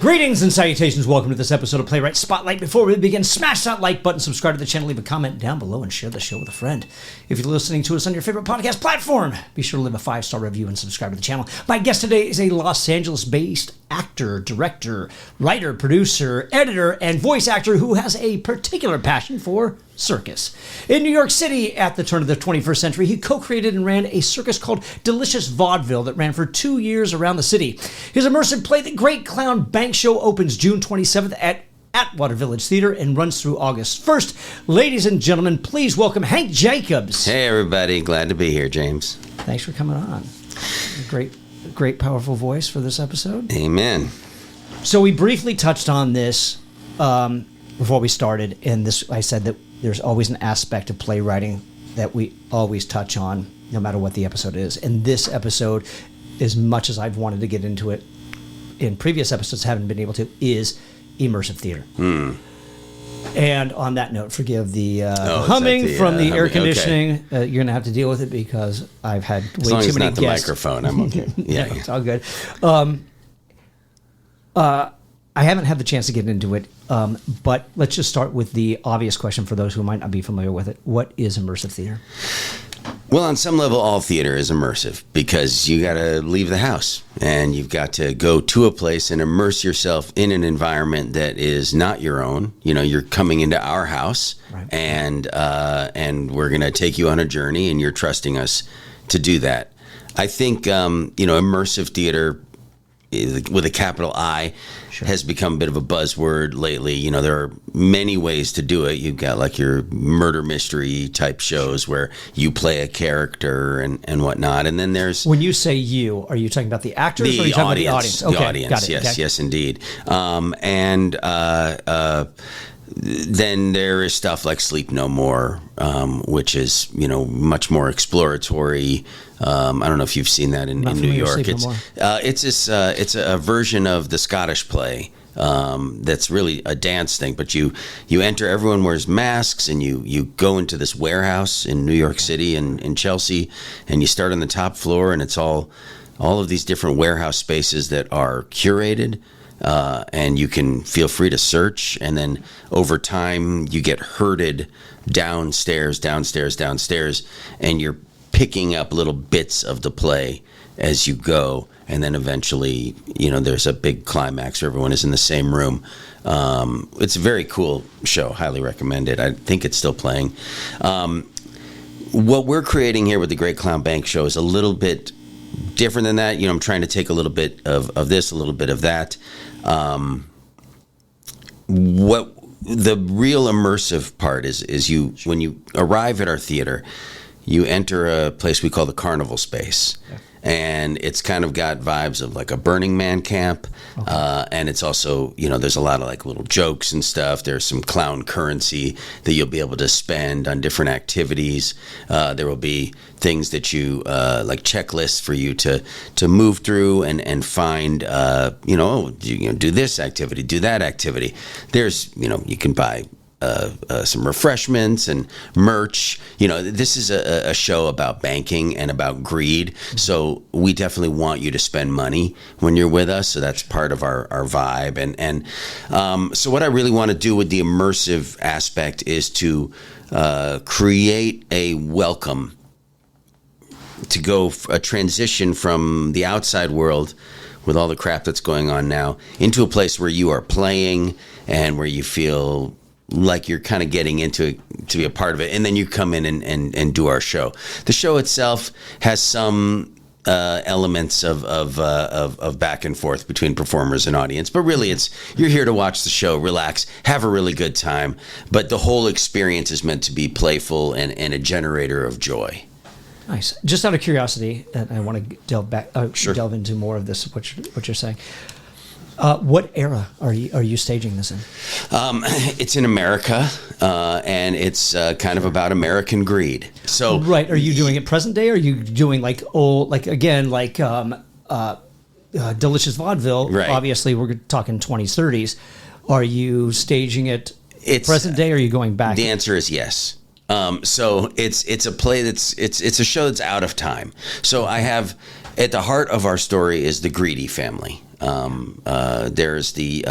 Greetings and salutations. Welcome to this episode of Playwright Spotlight. Before we begin, smash that like button, subscribe to the channel, leave a comment down below, and share the show with a friend. If you're listening to us on your favorite podcast platform, be sure to leave a 5-star review and subscribe to the channel. My guest today is a Los Angeles-based actor, director, writer, producer, editor, and voice actor who has a particular passion for circus. In New York City at the turn of the 21st century, he co-created and ran a circus called Delicious Vaudeville that ran for 2 years around the city. His immersive play, The Great Clown Bank Show, opens June 27th at Water Village Theater and runs through August 1st. Ladies and gentlemen, please welcome Hank Jacobs. Hey, everybody. Glad to be here, James. Thanks for coming on. Great, powerful voice for this episode. Amen. So we briefly touched on this before we started, and I said that there's always an aspect of playwriting that we always touch on, no matter what the episode is. And this episode, as much as I've wanted to get into it in previous episodes, haven't been able to, is immersive theater. And on that note, forgive the humming from the air conditioning. Okay. You're going to have to deal with it because I've had way too many guests. As long as it's not the microphone, I'm okay. Yeah, it's all good. I haven't had the chance to get into it, but let's just start with the obvious question for those who might not be familiar with it. What is immersive theater? Well, on some level, all theater is immersive because you got to leave the house and you've got to go to a place and immerse yourself in an environment that is not your own. You know, you're coming into our house, right, and we're going to take you on a journey, and you're trusting us to do that. I think immersive theater, with a capital I, sure, has become a bit of a buzzword lately. You know, there are many ways to do it. You've got like your murder mystery type shows where you play a character and whatnot. And then there's... When you say you, are you talking about the actors or are you talking about the audience? Okay, the audience, got it. Yes, indeed. Then there is stuff like Sleep No More, which is, much more exploratory. I don't know if you've seen that in New York. It's a version of the Scottish play that's really a dance thing. But you enter, everyone wears masks, and you go into this warehouse in New York City and in Chelsea, and you start on the top floor, and it's all of these different warehouse spaces that are curated. And you can feel free to search, and then over time you get herded downstairs, and you're picking up little bits of the play as you go, and then eventually, there's a big climax where everyone is in the same room. It's a very cool show. Highly recommend it. I think it's still playing. What we're creating here with the Great Clown Bank Show is a little bit different than that. I'm trying to take a little bit of this, a little bit of that. What the real immersive part is when you arrive at our theater, you enter a place we call the Carnival Space. Yeah. And it's kind of got vibes of like a Burning Man camp. Okay. And it's also, there's a lot of like little jokes and stuff. There's some clown currency that you'll be able to spend on different activities. There will be things that you, like checklists for you to move through and find, do this activity, do that activity. There's, you can buy some refreshments and merch. This is a show about banking and about greed. So we definitely want you to spend money when you're with us. So that's part of our vibe. And so what I really want to do with the immersive aspect is to create a welcome, to go a transition from the outside world with all the crap that's going on now into a place where you are playing and where you feel like you're kind of getting into it to be a part of it, and then you come in and do our show. The show itself has some elements of back and forth between performers and audience, but really you're here to watch the show, relax, have a really good time, but the whole experience is meant to be playful and a generator of joy. Nice. Just out of curiosity, and I want to Sure. delve into more of this, what you're saying. What era are you staging this in? It's in America, and it's kind of about American greed. So, right, are you doing it present day? Or are you doing like Delicious Vaudeville? Right. Obviously, we're talking 20s, 30s. Are you staging it present day? Or are you going back? The answer is yes. So it's a play it's a show that's out of time. So I have, at the heart of our story is the Greedy family. There's the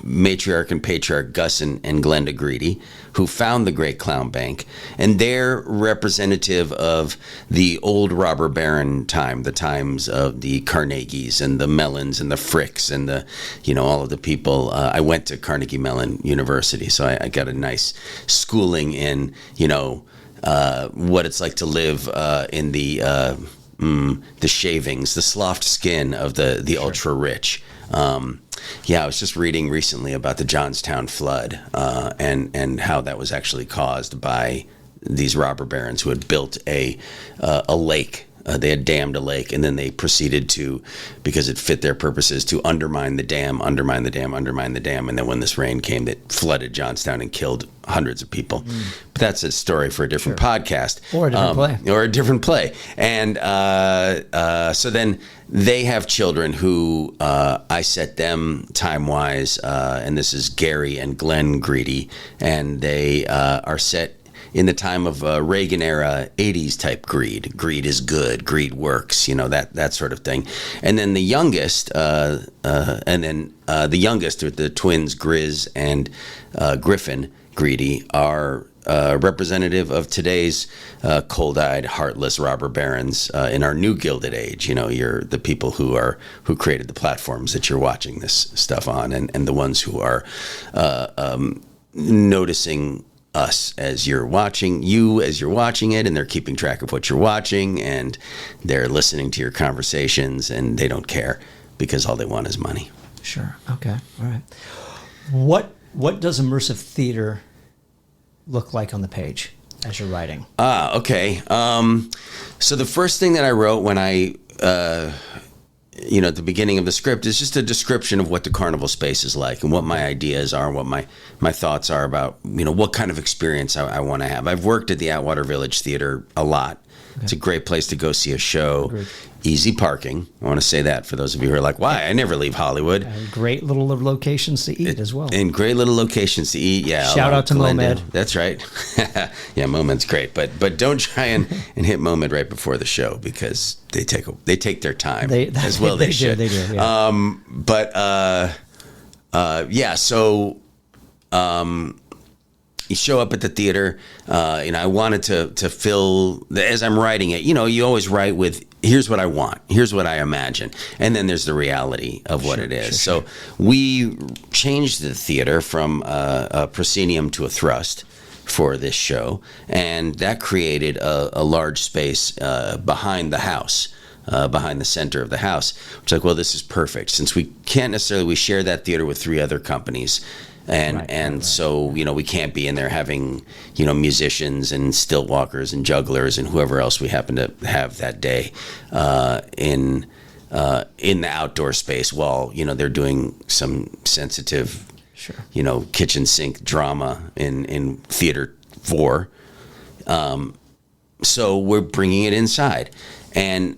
matriarch and patriarch Gus and Glenda Greedy, who found the Great Clown Bank, and they're representative of the old robber baron time, the times of the Carnegies and the Mellons and the Fricks and the, all of the people. I went to Carnegie Mellon University, so I got a nice schooling in, what it's like to live in the shavings, the soft skin of the ultra rich. I was just reading recently about the Johnstown flood and how that was actually caused by these robber barons who had built a lake. They had dammed a lake, and then they proceeded to, because it fit their purposes, to undermine the dam. And then when this rain came, it flooded Johnstown and killed hundreds of people. But that's a story for a different podcast. Or a different play. And so then they have children who I set them time-wise, and this is Gary and Glenn Greedy, and they are set in the time of Reagan era 80s type greed. Greed is good. Greed works. That sort of thing. And then the youngest, with the twins Grizz and Griffin Greedy are representative of today's cold-eyed, heartless robber barons in our new Gilded Age. You're the people who created the platforms that you're watching this stuff on, and the ones who are noticing us as you're watching it, and they're keeping track of what you're watching, and they're listening to your conversations, and they don't care because all they want is money. Sure. Okay. All right. What does immersive theater look like on the page as you're writing? Okay. So the first thing that I wrote when I at the beginning of the script is just a description of what the carnival space is like and what my ideas are, what my thoughts are about, what kind of experience I want to have. I've worked at the Atwater Village Theater a lot. Okay. It's a great place to go see a show. Agreed. Easy parking. I want to say that for those of you who are like, why? I never leave Hollywood. And great little locations to eat as well. And great little locations to eat, yeah. Shout out to Momed. That's right. Yeah, Momed's great. But don't try and hit Momed right before the show because they take their time as well. They should. They do, yeah. So you show up at the theater, I wanted to fill, as I'm writing it, you always write with, here's what I want, here's what I imagine, and then there's the reality of what it is. Sure. So we changed the theater from a proscenium to a thrust for this show, and that created a large space behind the house. Behind the center of the house, which is like, well, this is perfect since we can't necessarily, we share that theater with 3 other companies. So, we can't be in there having, musicians and stilt walkers and jugglers and whoever else we happen to have that day in the outdoor space while, they're doing some sensitive, sure, kitchen sink drama in Theater 4. So we're bringing it inside. And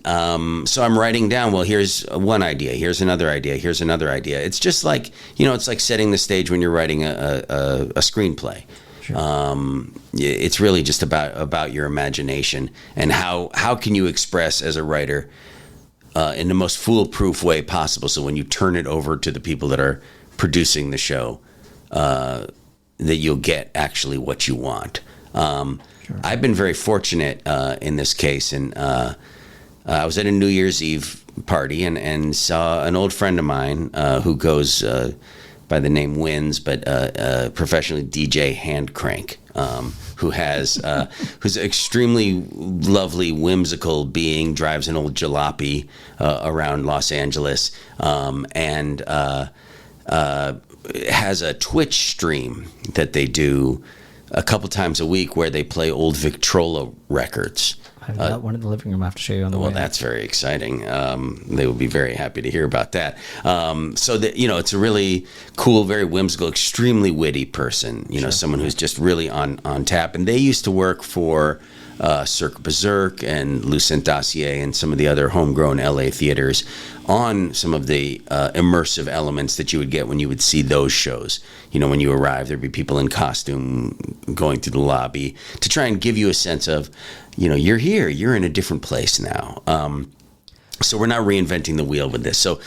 so I'm writing down, well, here's one idea, here's another idea, here's another idea. It's just like, it's like setting the stage when you're writing a screenplay. Sure. It's really just about your imagination and how can you express as a writer in the most foolproof way possible. So when you turn it over to the people that are producing the show, that you'll get actually what you want. Sure. I've been very fortunate in this case, and I was at a New Year's Eve party and saw an old friend of mine who goes by the name Wins, but professionally DJ Hand Crank, who's an extremely lovely, whimsical being, drives an old jalopy around Los Angeles, and has a Twitch stream that they do a couple times a week where they play old Victrola records. I've got one in the living room I have to show you on the way. Well, that's very exciting. They would be very happy to hear about that. So that, it's a really cool, very whimsical, extremely witty person, sure, someone who's just really on tap. And they used to work for Cirque Berserk and Lucent Dossier and some of the other homegrown LA theaters on some of the immersive elements that you would get when you would see those shows. When you arrive, there'd be people in costume going through the lobby to try and give you a sense of, you're here, you're in a different place now. So we're not reinventing the wheel with this. So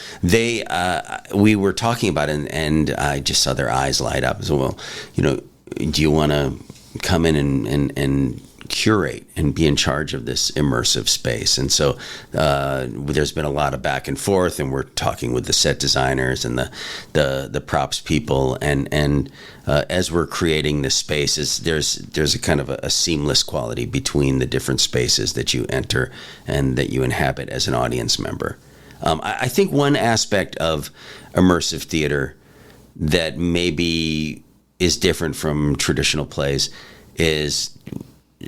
we were talking about it, and I just saw their eyes light up. So, well, do you want to come in and curate and be in charge of this immersive space? And so there's been a lot of back and forth, and we're talking with the set designers and the props people, and as we're creating this space, there's a kind of a seamless quality between the different spaces that you enter and that you inhabit as an audience member. I think one aspect of immersive theater that maybe is different from traditional plays is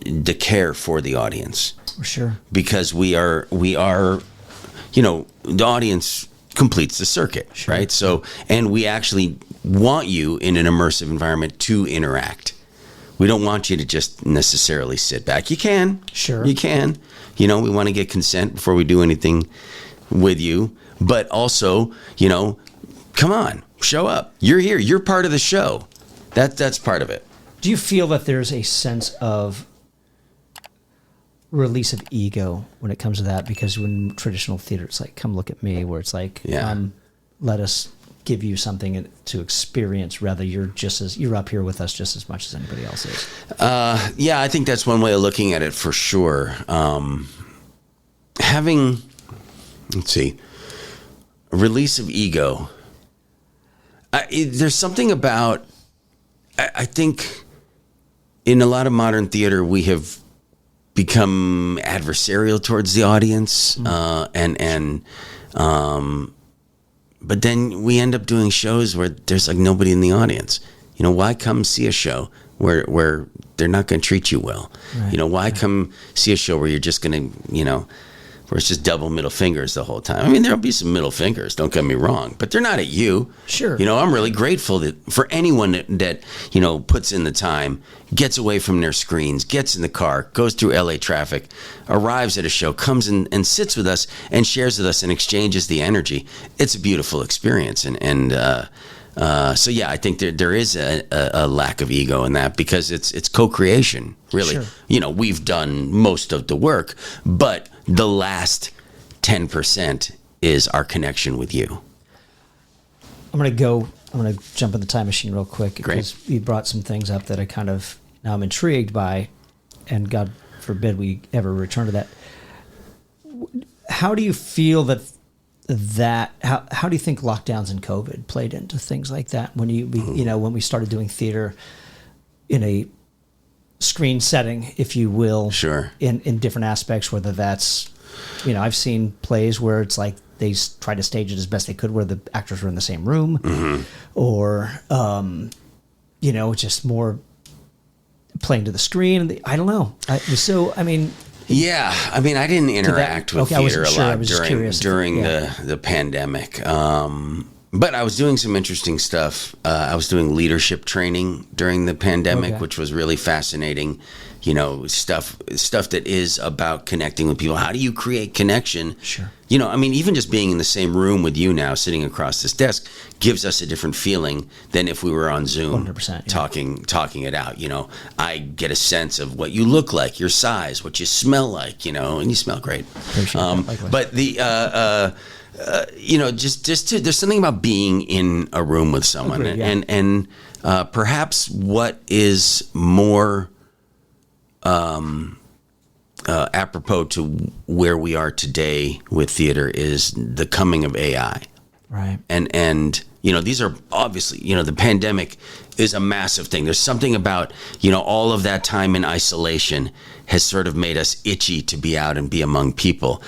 the care for the audience. For sure. Because we are, the audience completes the circuit, sure. Right? So, and we actually want you in an immersive environment to interact. We don't want you to just necessarily sit back. You can. Sure. You can. We want to get consent before we do anything with you. But also, come on, show up. You're here. You're part of the show. That's part of it. Do you feel that there's a sense of release of ego when it comes to that? Because when traditional theater, it's like, come look at me, where it's like, let us give you something to experience, rather you're up here with us just as much as anybody else is. I think that's one way of looking at it for sure. Having, a release of ego. There's something about, I think in a lot of modern theater, we have become adversarial towards the audience, but then we end up doing shows where there's like nobody in the audience. Why come see a show where they're not going to treat you well? Right. Why come see a show where you're just going to, where it's just double middle fingers the whole time? I mean, there'll be some middle fingers, don't get me wrong, but they're not at you. Sure. I'm really grateful for anyone that puts in the time, gets away from their screens, gets in the car, goes through LA traffic, arrives at a show, comes in and sits with us and shares with us and exchanges the energy. It's a beautiful experience. So I think there is a lack of ego in that, because it's co-creation, really. Sure. We've done most of the work, but the last 10% is our connection with you. I'm going to jump in the time machine real quick. Great. Because you brought some things up that now I'm intrigued by, and God forbid we ever return to that. How do you feel how do you think lockdowns and COVID played into things like that? When when we started doing theater in a screen setting, if you will, sure, in different aspects, whether that's, I've seen plays where it's like they tried to stage it as best they could, where the actors were in the same room, or, just more playing to the screen. I don't know. I didn't interact with theater a lot during the pandemic. But I was doing some interesting stuff. I was doing leadership training during the pandemic, which was really fascinating. Stuff that is about connecting with people. How do you create connection? Sure. Even just being in the same room with you now, sitting across this desk, gives us a different feeling than if we were on Zoom 100%, talking it out. I get a sense of what you look like, your size, what you smell like, and you smell great. But the there's something about being in a room with someone. Agreed, yeah. and perhaps what is more apropos to where we are today with theater is the coming of AI. Right. And these are obviously, the pandemic is a massive thing. There's something about, all of that time in isolation has sort of made us itchy to be out and be among people.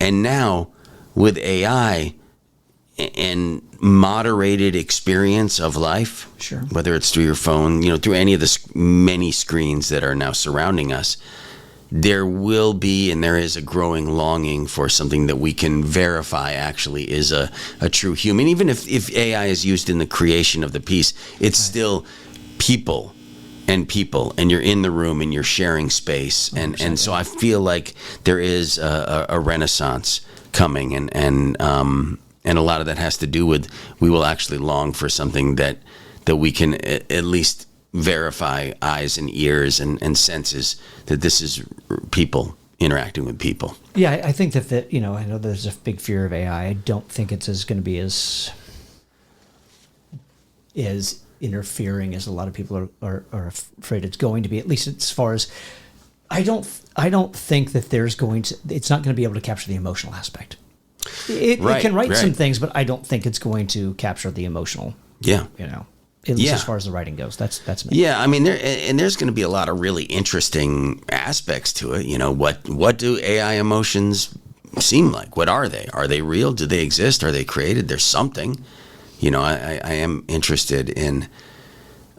And now with AI and moderated experience of life, sure, whether it's through your phone, through any of the many screens that are now surrounding us, there will be and there is a growing longing for something that we can verify actually is a true human. Even if AI is used in the creation of the piece, it's still people, and you're in the room and you're sharing space. And so I feel like there is a renaissance coming, and a lot of that has to do with we will actually long for something that we can at least verify, eyes and ears and senses that this is people interacting with people. Yeah, I think that I know there's a big fear of AI. I don't think it's going to be as interfering as a lot of people are afraid it's going to be. At least as far as I don't think that it's not going to be able to capture the emotional aspect. It can write some things, but I don't think it's going to capture the emotional. Yeah. At least as far as the writing goes. That's me. Yeah, I mean, there's going to be a lot of really interesting aspects to it. What do AI emotions seem like? What are they? Are they real? Do they exist? Are they created? There's something. I am interested in.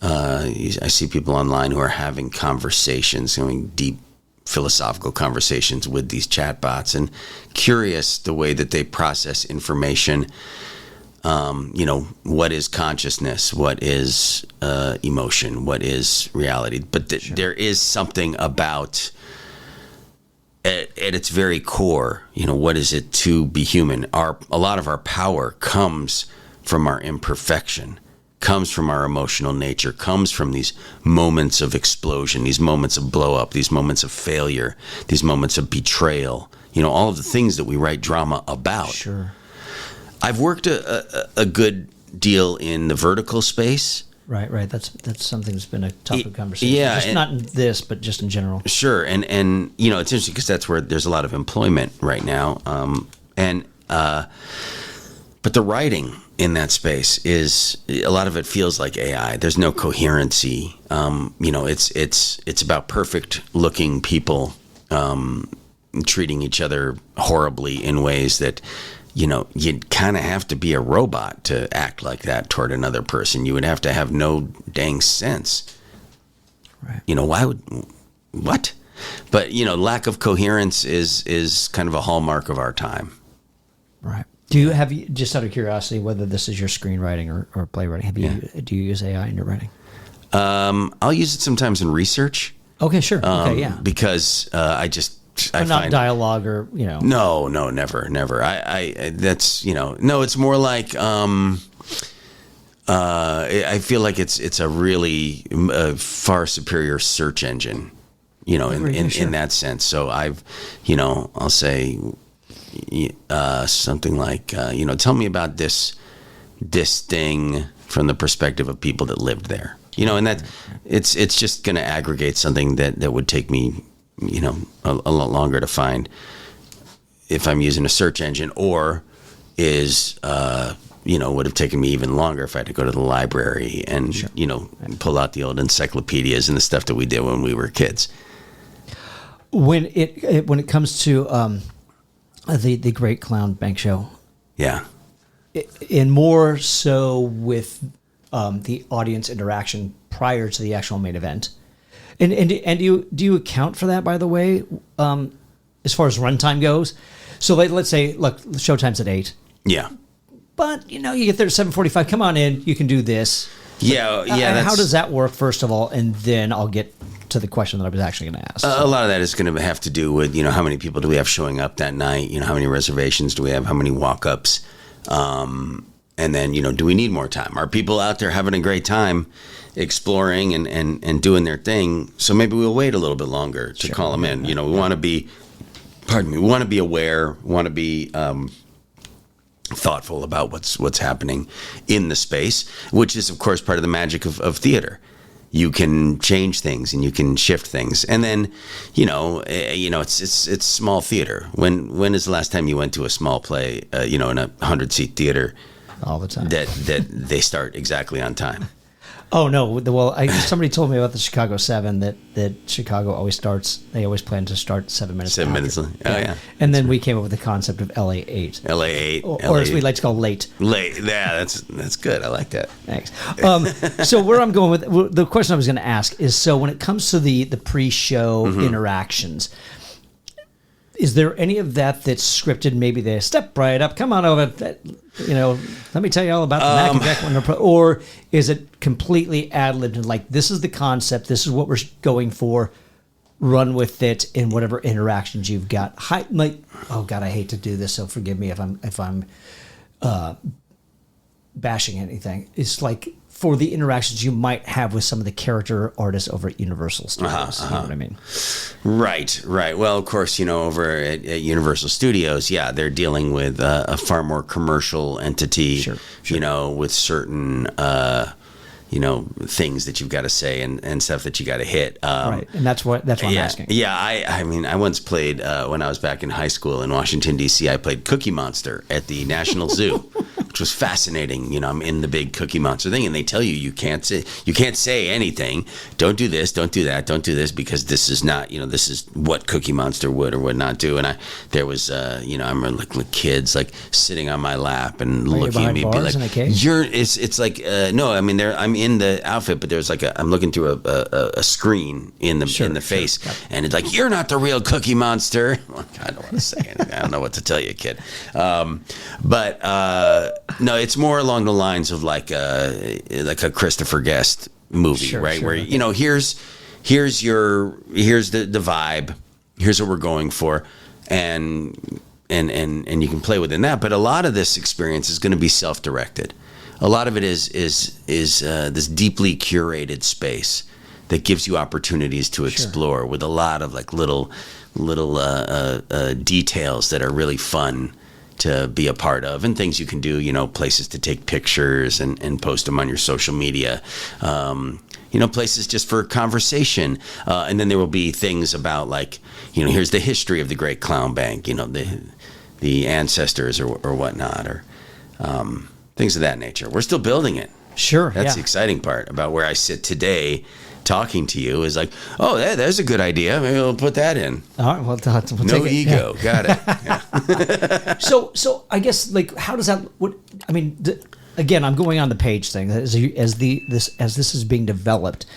I see people online who are having conversations, having deep philosophical conversations with these chatbots, and curious the way that they process information. What is consciousness? What is emotion? What is reality? But there is something about, at its very core, what is it to be human? A lot of our power comes from our imperfection, comes from our emotional nature, comes from these moments of explosion, these moments of blow up, these moments of failure, these moments of betrayal, all of the things that we write drama about. Sure. I've worked a good deal in the vertical space. Right. That's something that's been a topic of conversation. Yeah. Just not in this, but just in general. Sure. And it's interesting because that's where there's a lot of employment right now. But the writing in that space is, a lot of it feels like AI. There's no coherency. It's about perfect looking people treating each other horribly in ways that, you'd kind of have to be a robot to act like that toward another person. You would have to have no dang sense. Right. What? But, lack of coherence is kind of a hallmark of our time. Right. Have you, just out of curiosity, whether this is your screenwriting or playwriting, do you use AI in your writing? I'll use it sometimes in research. Okay, sure. Because I not find dialogue or No, never. I that's no. It's more like I feel like it's a really far superior search engine, in that sense. So I'll say something like tell me about this thing from the perspective of people that lived there, and that it's just going to aggregate something that would take me a lot longer to find if I'm using a search engine, or is would have taken me even longer if I had to go to the library and pull out the old encyclopedias and the stuff that we did when we were kids. When it comes to the Great Clown Bank Show, and more so with the audience interaction prior to the actual main event. And do you account for that, by the way, as far as runtime goes? So let's say, look, showtime's at 8. Yeah. But, you get there at 7:45. Come on in. You can do this. Yeah. How does that work, first of all? And then I'll get to the question that I was actually going to ask. A lot of that is going to have to do with, how many people do we have showing up that night? How many reservations do we have? How many walk-ups? And then, do we need more time? Are people out there having a great time exploring and doing their thing? So maybe we'll wait a little bit longer to call them in. We want to be, we want to be aware, want to be thoughtful about what's happening in the space, which is, of course, part of the magic of theater. You can change things and you can shift things. And then, it's small theater. When is the last time you went to a small play, in a 100-seat theater? All the time. That they start exactly on time. Oh no! Well, somebody told me about the Chicago 7 that Chicago always starts. They always plan to start 7 minutes. 7 minutes. Oh yeah. And then we came up with the concept of LA 8. LA 8, or as we like to call late. Late. Yeah, that's good. I like that. Thanks. So where I'm going with the question I was going to ask is, so when it comes to the pre-show interactions, is there any of that that's scripted? Maybe they step right up, come on over, let me tell you all about the Mac and Jack, or is it completely ad-libbed and like, this is the concept, this is what we're going for, run with it in whatever interactions you've got. Oh God, I hate to do this, so forgive me if I'm bashing anything. It's like for the interactions you might have with some of the character artists over at Universal Studios. You know what I mean? Right. Well, of course, over at Universal Studios, they're dealing with a far more commercial entity, Sure. With certain, things that you've got to say and stuff that you got to hit. Right, and that's what I'm asking. Yeah, I once played, when I was back in high school in Washington, D.C., I played Cookie Monster at the National Zoo, which was fascinating. I'm in the big Cookie Monster thing, and they tell you can't say anything. Don't do this, don't do that, don't do this, because this is not, this is what Cookie Monster would or would not do. And there was, I remember like kids like sitting on my lap and looking at me, be like, it's like, no, I mean, I'm in the outfit, but there's like I'm looking through a screen in the face, and it's like, you're not the real Cookie Monster. I don't want to say anything. I don't know what to tell you, kid. But no, it's more along the lines of like a Christopher Guest movie, right? Where here's the vibe, here's what we're going for, and you can play within that. But a lot of this experience is going to be self-directed. A lot of it is this deeply curated space that gives you opportunities to explore with a lot of like little details that are really fun to be a part of, and things you can do, places to take pictures and post them on your social media, places just for conversation. And then there will be things about like, here's the history of the Great Clown Bank, the ancestors or whatnot, or things of that nature. We're still building it. Sure. That's the exciting part about where I sit today talking to you, is like, oh, there's a good idea. Maybe we'll put that in. All right. Well, we'll no take ego. It. Got it. Yeah. So I guess, like, how does that, again, I'm going on the page thing as this is being developed,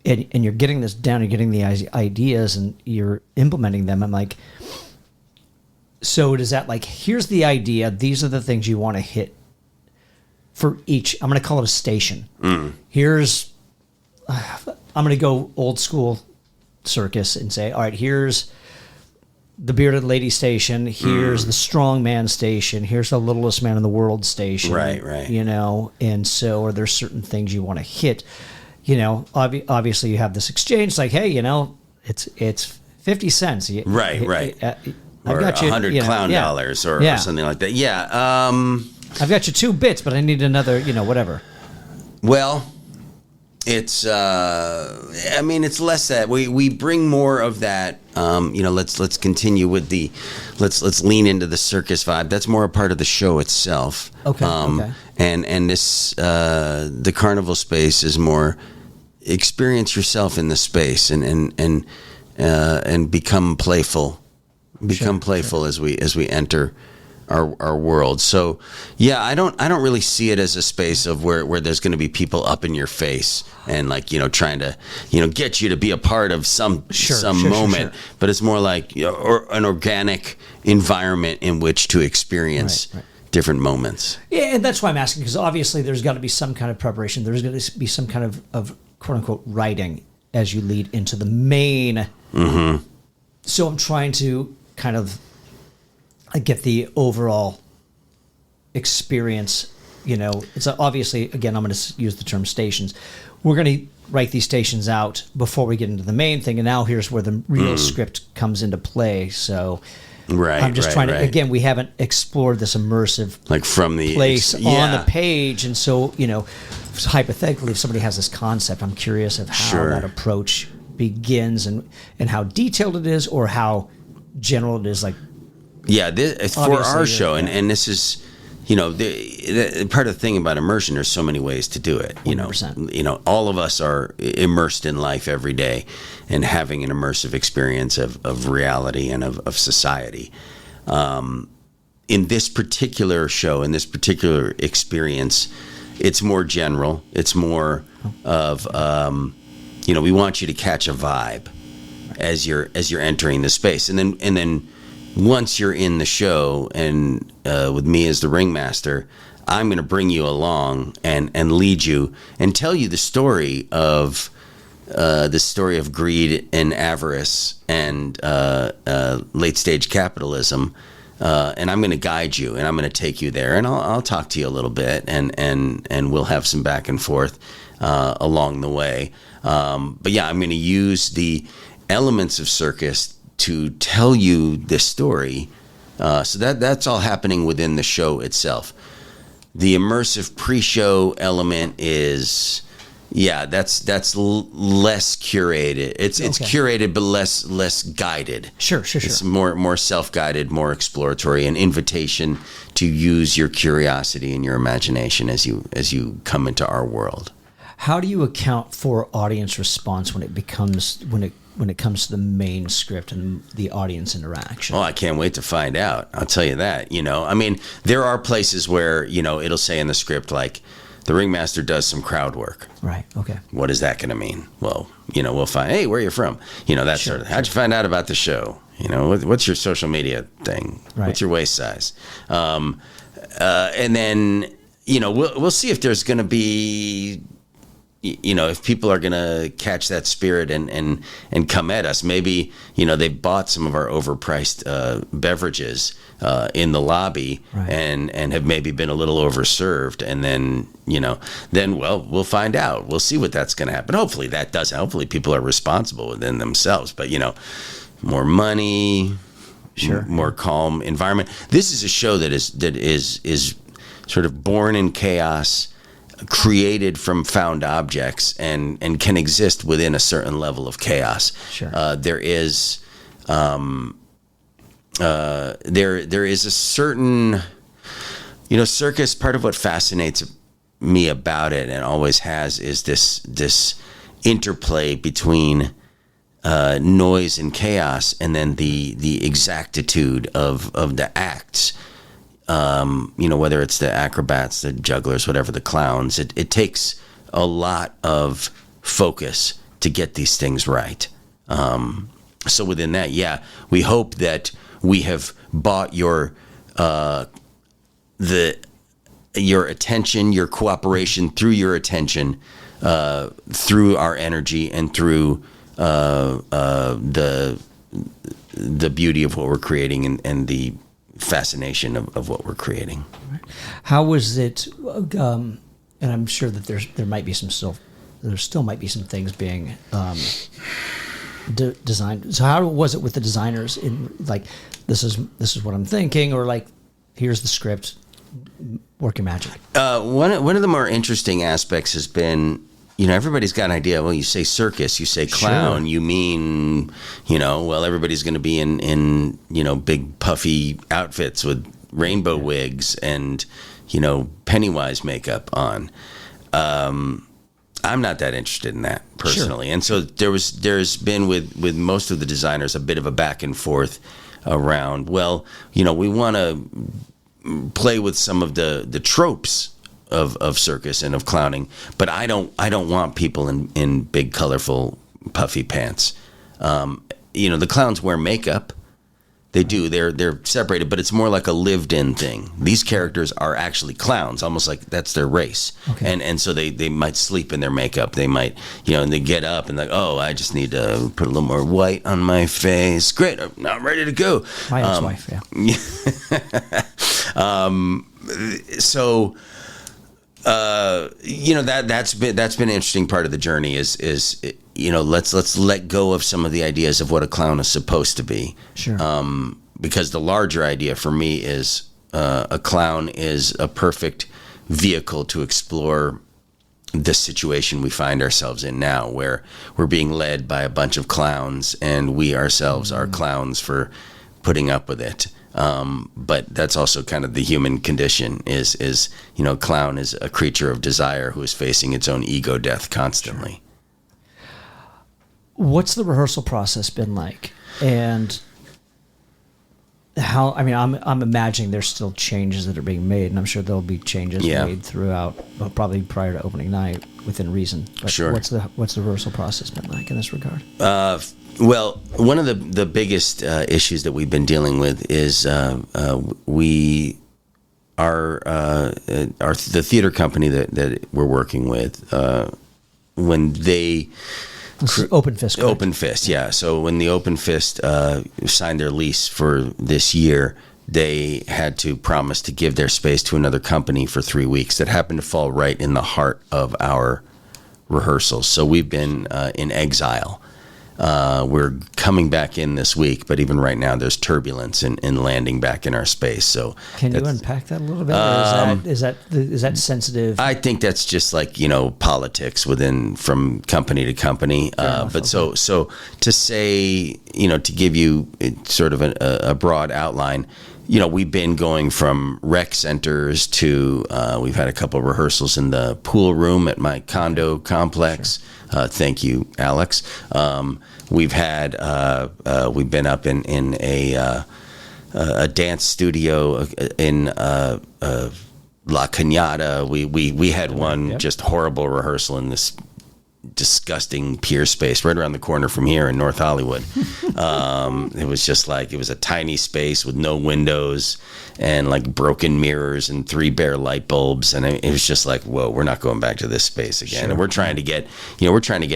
and you're getting this down, you're getting the ideas and you're implementing them. I'm like, so does that, like, here's the idea, these are the things you want to hit for each, I'm going to call it a station. Here's, I'm going to go old school circus and say, all right, here's the bearded lady station, here's the strong man station, here's the littlest man in the world station. Right. And so are there certain things you want to hit? Obviously you have this exchange, like, hey, it's 50 cents. Right. I've got you, 100 clown dollars or something like that. Yeah. I've got you 2 bits, but I need another, whatever. Well, it's it's less that we bring more of that. Let's continue with the let's lean into the circus vibe. That's more a part of the show itself. Okay. And this the carnival space is more experience yourself in the space and become playful. As we enter our world. So I don't really see it as a space of where there's going to be people up in your face and like trying to get you to be a part of some moment. But it's more like or an organic environment in which to experience different moments. Yeah, and that's why I'm asking, because obviously there's got to be some kind of preparation. There's going to be some kind of quote unquote writing as you lead into the main. Mm-hmm. So I'm trying to kind of get the overall experience. It's obviously, again, I'm going to use the term stations. We're going to write these stations out before we get into the main thing, and now here's where the real script comes into play. So I'm just trying to, again, we haven't explored this immersive like from the place on the page, and so hypothetically, if somebody has this concept, I'm curious of how that approach begins and how detailed it is, or how general it is. Like, for our show, and this is, the part of the thing about immersion, there's so many ways to do it. 100%. All of us are immersed in life every day and having an immersive experience of reality and of society. In this particular show, in this particular experience, it's more general. It's more of, we want you to catch a vibe as you're entering the space, and then once you're in the show, and with me as the ringmaster, I'm going to bring you along and lead you and tell you the story of greed and avarice and late stage capitalism and I'm going to guide you, and I'm going to take you there, and I'll talk to you a little bit, and we'll have some back and forth along the way. But yeah, I'm going to use the elements of circus to tell you this story. So that's all happening within the show itself. The immersive pre-show element is, that's less curated. It's curated, but less guided. Sure. It's more self-guided, more exploratory, an invitation to use your curiosity and your imagination as you come into our world. How do you account for audience response when it comes to the main script and the audience interaction? Oh, I can't wait to find out. I'll tell you that. I mean, there are places where, it'll say in the script, like, the ringmaster does some crowd work. Right. Okay. What is that going to mean? Well, we'll find, hey, where are you from? That sort of, how'd you find out about the show? What's your social media thing? Right. What's your waist size? And then, we'll see if there's going to be, if people are going to catch that spirit and come at us. Maybe, they've bought some of our overpriced beverages in the lobby, right, and have maybe been a little overserved. And then, we'll find out. We'll see what that's going to happen. Hopefully that does. Hopefully people are responsible within themselves. But, more money, more calm environment. This is a show that is sort of born in chaos, created from found objects, and can exist within a certain level of chaos. Sure. There is there is a certain, circus. Part of what fascinates me about it, and always has, is this interplay between noise and chaos, and then the exactitude of the acts. Whether it's the acrobats, the jugglers, whatever, the clowns, it takes a lot of focus to get these things right. So within that, we hope that we have bought your attention, your cooperation, through your attention, through our energy, and through the beauty of what we're creating, and the fascination of what we're creating. How was it? And I'm sure that there still might be some things being designed. So how was it with the designers? In like, this is what I'm thinking, or like, here's the script, work your magic. One of the more interesting aspects has been, everybody's got an idea. Well, you say circus, you say clown, sure, you mean, everybody's going to be in big puffy outfits with rainbow wigs and, Pennywise makeup on. I'm not that interested in that personally. Sure. And so there's been with most of the designers a bit of a back and forth around, we want to play with some of the tropes of circus and of clowning, but I don't want people in big, colorful, puffy pants. The clowns wear makeup. They do. They're separated, but it's more like a lived-in thing. These characters are actually clowns, almost like that's their race. Okay. And so they might sleep in their makeup. They might, and they get up and like, oh, I just need to put a little more white on my face. Great, I'm ready to go. My ex-wife, yeah. So. That's been an interesting part of the journey is let's let go of some of the ideas of what a clown is supposed to be. Sure. Because the larger idea for me is a clown is a perfect vehicle to explore the situation we find ourselves in now, where we're being led by a bunch of clowns, and we ourselves are clowns for putting up with it. But that's also kind of the human condition is clown is a creature of desire who is facing its own ego death constantly. What's the rehearsal process been like? And how, I'm imagining there's still changes that are being made, and I'm sure there'll be changes made throughout, probably prior to opening night within reason. But sure. What's the rehearsal process been like in this regard? Well, one of the biggest issues that we've been dealing with is we are the theater company that we're working with, when they Open Fist. Correct? Open Fist, yeah. So when the Open Fist signed their lease for this year, they had to promise to give their space to another company for 3 weeks that happened to fall right in the heart of our rehearsals. So we've been in exile. We're coming back in this week, but even right now there's turbulence in landing back in our space. So can you unpack that a little bit? Or is that sensitive? I think that's just like, politics from company to company. So to say, to give you sort of a broad outline, we've been going from rec centers to, we've had a couple of rehearsals in the pool room at my condo complex. Sure. Thank you, Alex. We've been up in a dance studio in La Cañada. We had one just horrible rehearsal in this disgusting pier space right around the corner from here in North Hollywood. It was just like, it was a tiny space with no windows and like broken mirrors and 3 bare light bulbs, and it was just like, whoa, we're not going back to this space again. Sure. And we're trying to get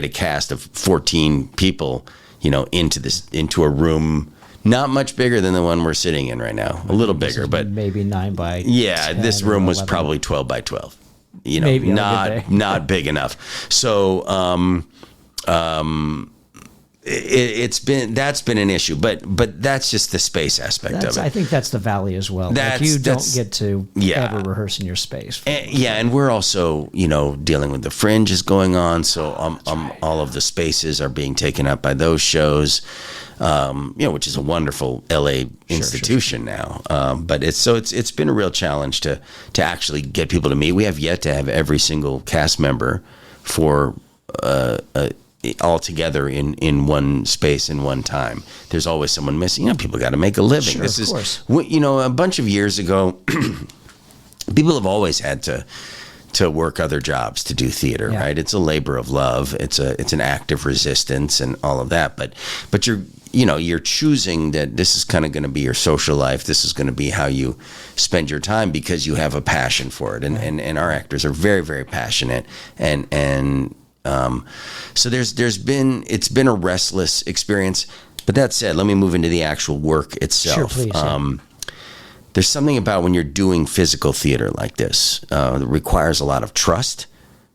a cast of 14 people into a room not much bigger than the one we're sitting in right now. A little bigger, but maybe 9 by 10 this room was probably 12 by 12. Maybe not big enough. So that's been an issue, but that's just the space aspect of it. I think that's the valley as well. You don't get to ever rehearse in your space. And we're also dealing with the Fringe is going on, so all of the spaces are being taken up by those shows. Which is a wonderful LA institution now. But it's been a real challenge to actually get people to meet. We have yet to have every single cast member for all together in one space in one time. There's always someone missing. People got to make a living. Sure, this of is course. A bunch of years ago. People have always had to work other jobs to do theater, right? It's a labor of love. It's an act of resistance and all of that. But you're choosing that this is kind of going to be your social life. This is going to be how you spend your time because you have a passion for it. And our actors are very, very passionate. So it's been a restless experience. But that said, let me move into the actual work itself. Sure, please. There's something about when you're doing physical theater like this that requires a lot of trust,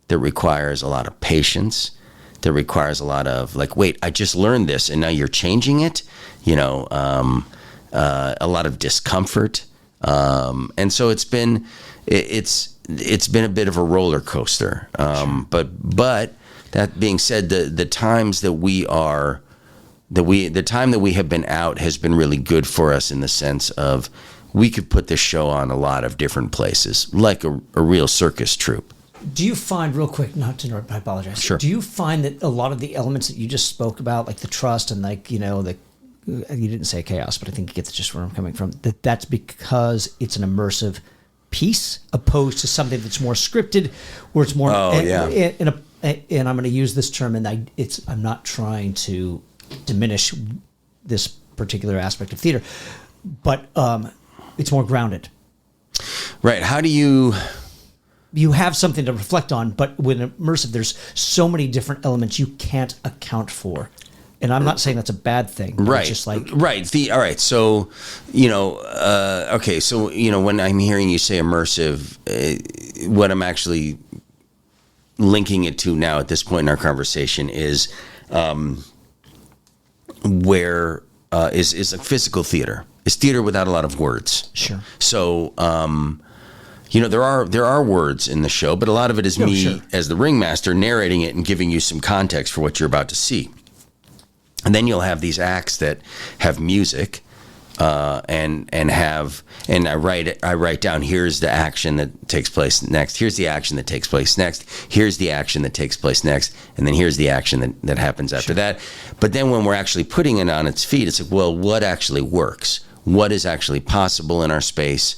that requires a lot of patience, that requires a lot of like, wait, I just learned this and now you're changing it, a lot of discomfort. And so it's been a bit of a roller coaster. But that being said, the times that the time that we have been out has been really good for us in the sense of we could put this show on a lot of different places, like a real circus troupe. Do you find, real quick, not to interrupt, I apologize. Sure. Do you find that a lot of the elements that you just spoke about, like the trust and you didn't say chaos, but I think you get just where I'm coming from, that's because it's an immersive piece opposed to something that's more scripted, where it's more, and I'm going to use this term, and I'm not trying to diminish this particular aspect of theater, but it's more grounded. Right. How do you have something to reflect on, but with immersive, there's so many different elements you can't account for. And I'm not saying that's a bad thing. Right. It's just like... Right. All right. So, okay. So, when I'm hearing you say immersive, what I'm actually linking it to now at this point in our conversation is where is a physical theater. It's theater without a lot of words. Sure. So, there are words in the show, but a lot of it is me as the ringmaster narrating it and giving you some context for what you're about to see. And then you'll have these acts that have music, and I write down, here's the action that takes place next. Here's the action that takes place next. Here's the action that takes place next. And then here's the action that happens after that. But then when we're actually putting it on its feet, it's like, well, what actually works? What is actually possible in our space?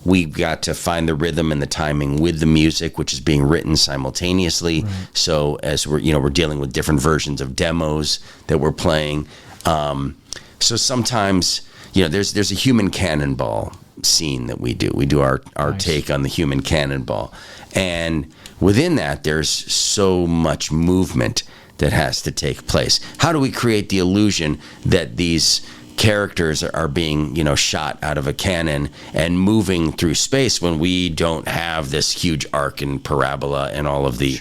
We've got to find the rhythm and the timing with the music, which is being written simultaneously. Right. So as we're dealing with different versions of demos that we're playing. So sometimes, there's a human cannonball scene that we do. We do our nice. Take on the human cannonball. And within that, there's so much movement that has to take place. How do we create the illusion that these characters are being, shot out of a cannon and moving through space when we don't have this huge arc and parabola and all of the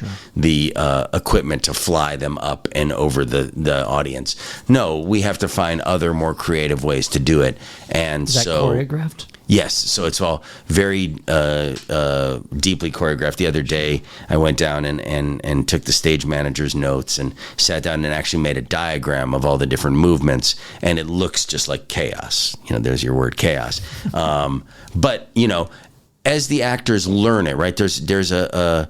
equipment to fly them up and over the audience. No, we have to find other more creative ways to do it. And is that choreographed? Yes, so it's all very deeply choreographed. The other day, I went down and took the stage manager's notes and sat down and actually made a diagram of all the different movements, and it looks just like chaos. There's your word, chaos. But as the actors learn it, right? There's a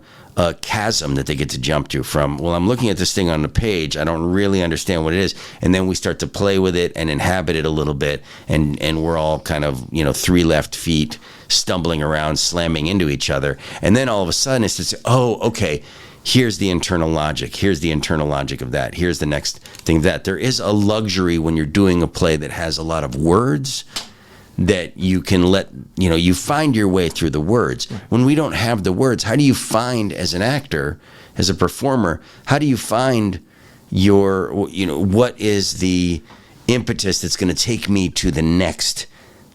chasm that they get to jump to from, well, I'm looking at this thing on the page, I don't really understand what it is, and then we start to play with it and inhabit it a little bit, and we're all kind of, 3 left feet stumbling around, slamming into each other, and then all of a sudden it's just, oh, okay, here's the internal logic, here's the internal logic of that, here's the next thing of that. There is a luxury when you're doing a play that has a lot of words, that you can you find your way through the words. Right. When we don't have the words, how do you find, as an actor, as a performer, how do you find what is the impetus that's going to take me to the next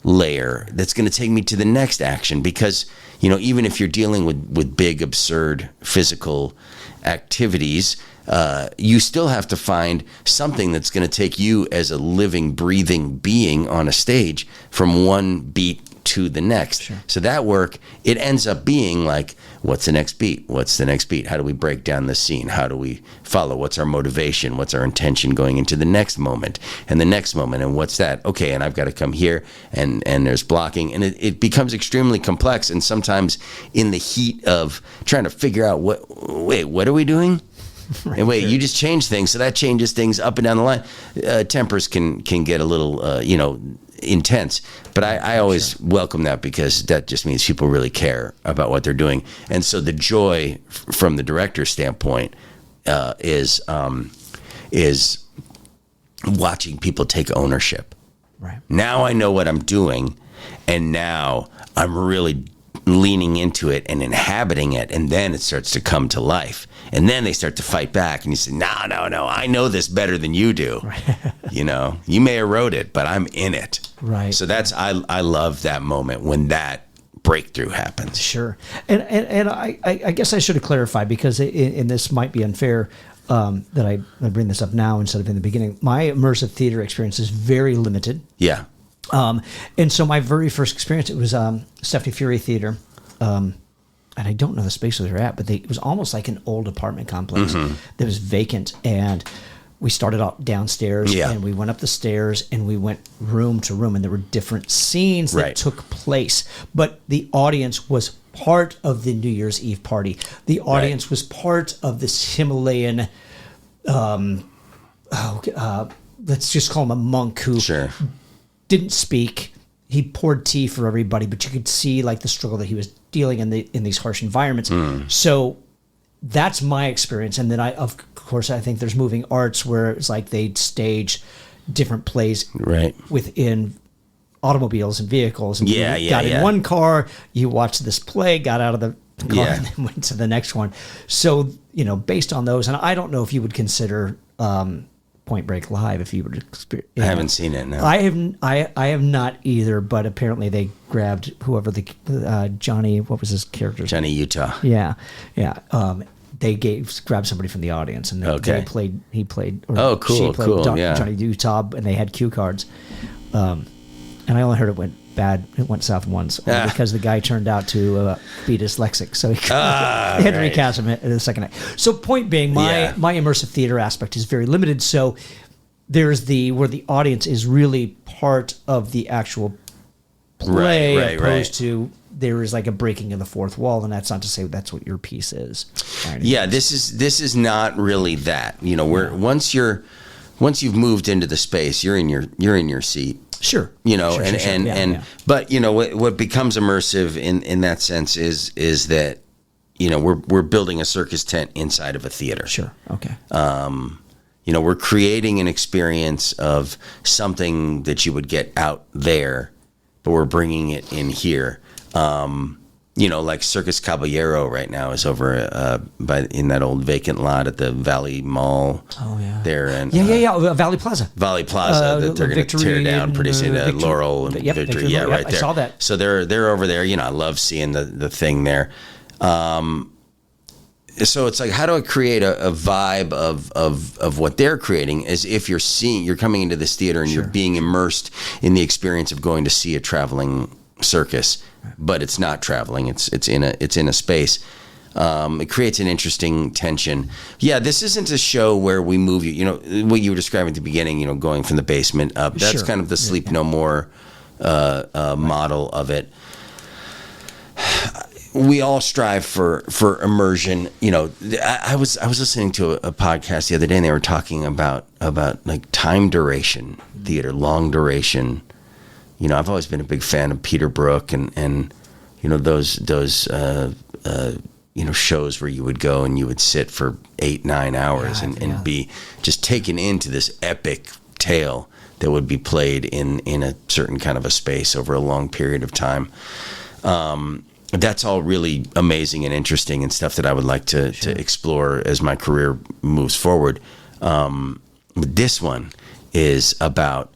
layer, that's going to take me to the next action? Because, even if you're dealing with big, absurd physical activities, you still have to find something that's going to take you as a living, breathing being on a stage from one beat to the next. Sure. So that work, it ends up being like, what's the next beat? What's the next beat? How do we break down the scene? How do we follow? What's our motivation? What's our intention going into the next moment and the next moment? And what's that? Okay, and I've got to come here, and there's blocking. And it becomes extremely complex. And sometimes in the heat of trying to figure out, what are we doing? Right, and wait, sure. You just change things, so that changes things up and down the line. Tempers can get a little, intense. But I always welcome that, because that just means people really care about what they're doing. And so the joy from the director's standpoint is watching people take ownership. Right. Now I know what I'm doing, and now I'm really leaning into it and inhabiting it, and then it starts to come to life, and then they start to fight back, and you say, no, I know this better than you do. Right. You may have wrote it, but I'm in it. Right. So that's, I love that moment when that breakthrough happens. Sure. And I guess I should have clarified, because and this might be unfair that I bring this up now instead of in the beginning. My immersive theater experience is very limited. Yeah. And so my very first experience, it was Stephanie Fury Theater, and I don't know the space where they're at, but it was almost like an old apartment complex that was vacant. And we started out downstairs, and we went up the stairs, and we went room to room, and there were different scenes that took place. But the audience was part of the New Year's Eve party. The audience was part of this Himalayan, let's just call him a monk who... Sure. Didn't speak. He poured tea for everybody, but you could see like the struggle that he was dealing in these harsh environments. So that's my experience. And then of course, I think there's moving arts where it's like they'd stage different plays within automobiles and vehicles. And you got in one car, you watched this play, got out of the car, and then went to the next one. So, based on those, and I don't know if you would consider Point Break live if you were to experience. I haven't seen it. No, I have not either. But apparently they grabbed whoever the Johnny. What was his character? Johnny Utah. Yeah. They grabbed somebody from the audience, and they played. He played. Or cool. She played Johnny Utah, and they had cue cards. And I only heard it went bad. It went south once because the guy turned out to be dyslexic, so he had to recast him in the second night. So, point being, my immersive theater aspect is very limited. So, there's where the audience is really part of the actual play, opposed to there is like a breaking of the fourth wall, and that's not to say that's what your piece is. Yeah, this is not really that. Once you've moved into the space, you're in your seat. Sure. But what becomes immersive in that sense is that we're building a circus tent inside of a theater. Sure. Okay. We're creating an experience of something that you would get out there, but we're bringing it in here. like Circus Caballero right now is over in that old vacant lot at the Valley Mall. Oh yeah, there and Valley Plaza. Valley Plaza that they're going to tear down pretty soon. Laurel and Victory, right there. I saw that. So they're over there. I love seeing the thing there. So it's like, how do I create a vibe of what they're creating, as if you're coming into this theater and you're being immersed in the experience of going to see a traveling circus, but it's not traveling. It's in a space. It creates an interesting tension. Yeah, this isn't a show where we move you. What you were describing at the beginning. Going from the basement up. That's kind of the Sleep No More model of it. We all strive for immersion. I was listening to a podcast the other day, and they were talking about like time duration theater, long duration. I've always been a big fan of Peter Brook and those shows where you would go and you would sit for 8-9 hours and be just taken into this epic tale that would be played in a certain kind of a space over a long period of time. That's all really amazing and interesting and stuff that I would like to explore as my career moves forward. But this one is about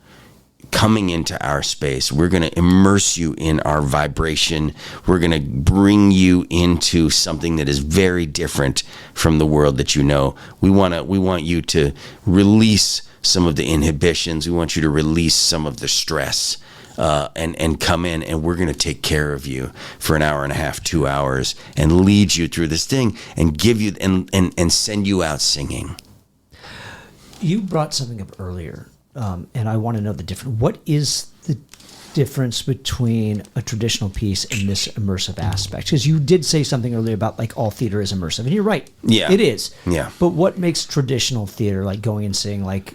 coming into our space. We're going to immerse you in our vibration. We're going to bring you into something that is very different from the world that you know. We want you to release some of the inhibitions. We want you to release some of the stress. And come in, and we're going to take care of you for an hour and a half, 2 hours, and lead you through this thing and give you and send you out singing. You brought something up earlier, and I want to know the difference. What is the difference between a traditional piece and this immersive aspect? Because you did say something earlier about like all theater is immersive, and you're right. Yeah, it is. Yeah. But what makes traditional theater, like going and seeing like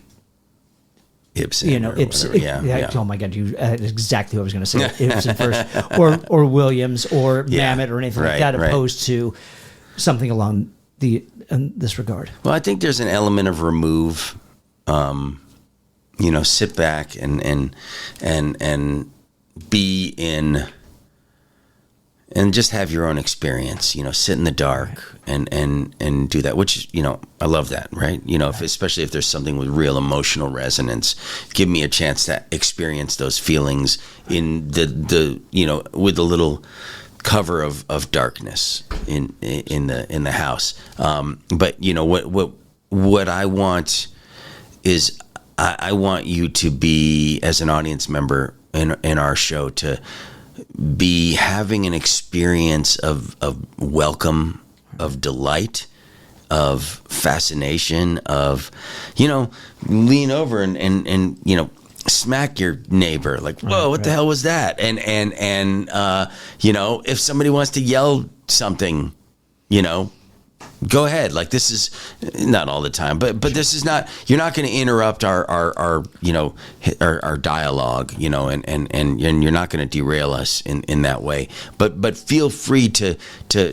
Ibsen, Ibsen. Yeah. Oh my God, exactly what I was going to say. Ibsen first, or Williams, or Mamet, or anything like that, opposed to something along in this regard. Well, I think there's an element of remove. Sit back and be in, and just have your own experience. Sit in the dark and do that, which I love that, right? Especially if there's something with real emotional resonance, give me a chance to experience those feelings in the with a little cover of darkness in the house. But what I want is I want you to be, as an audience member in our show, to be having an experience of welcome, of delight, of fascination, of lean over and smack your neighbor like, whoa, what the hell was that? And if somebody wants to yell something, go ahead. Like, this is not all the time, but this is not, you're not going to interrupt our dialogue, and you're not going to derail us in that way, but feel free to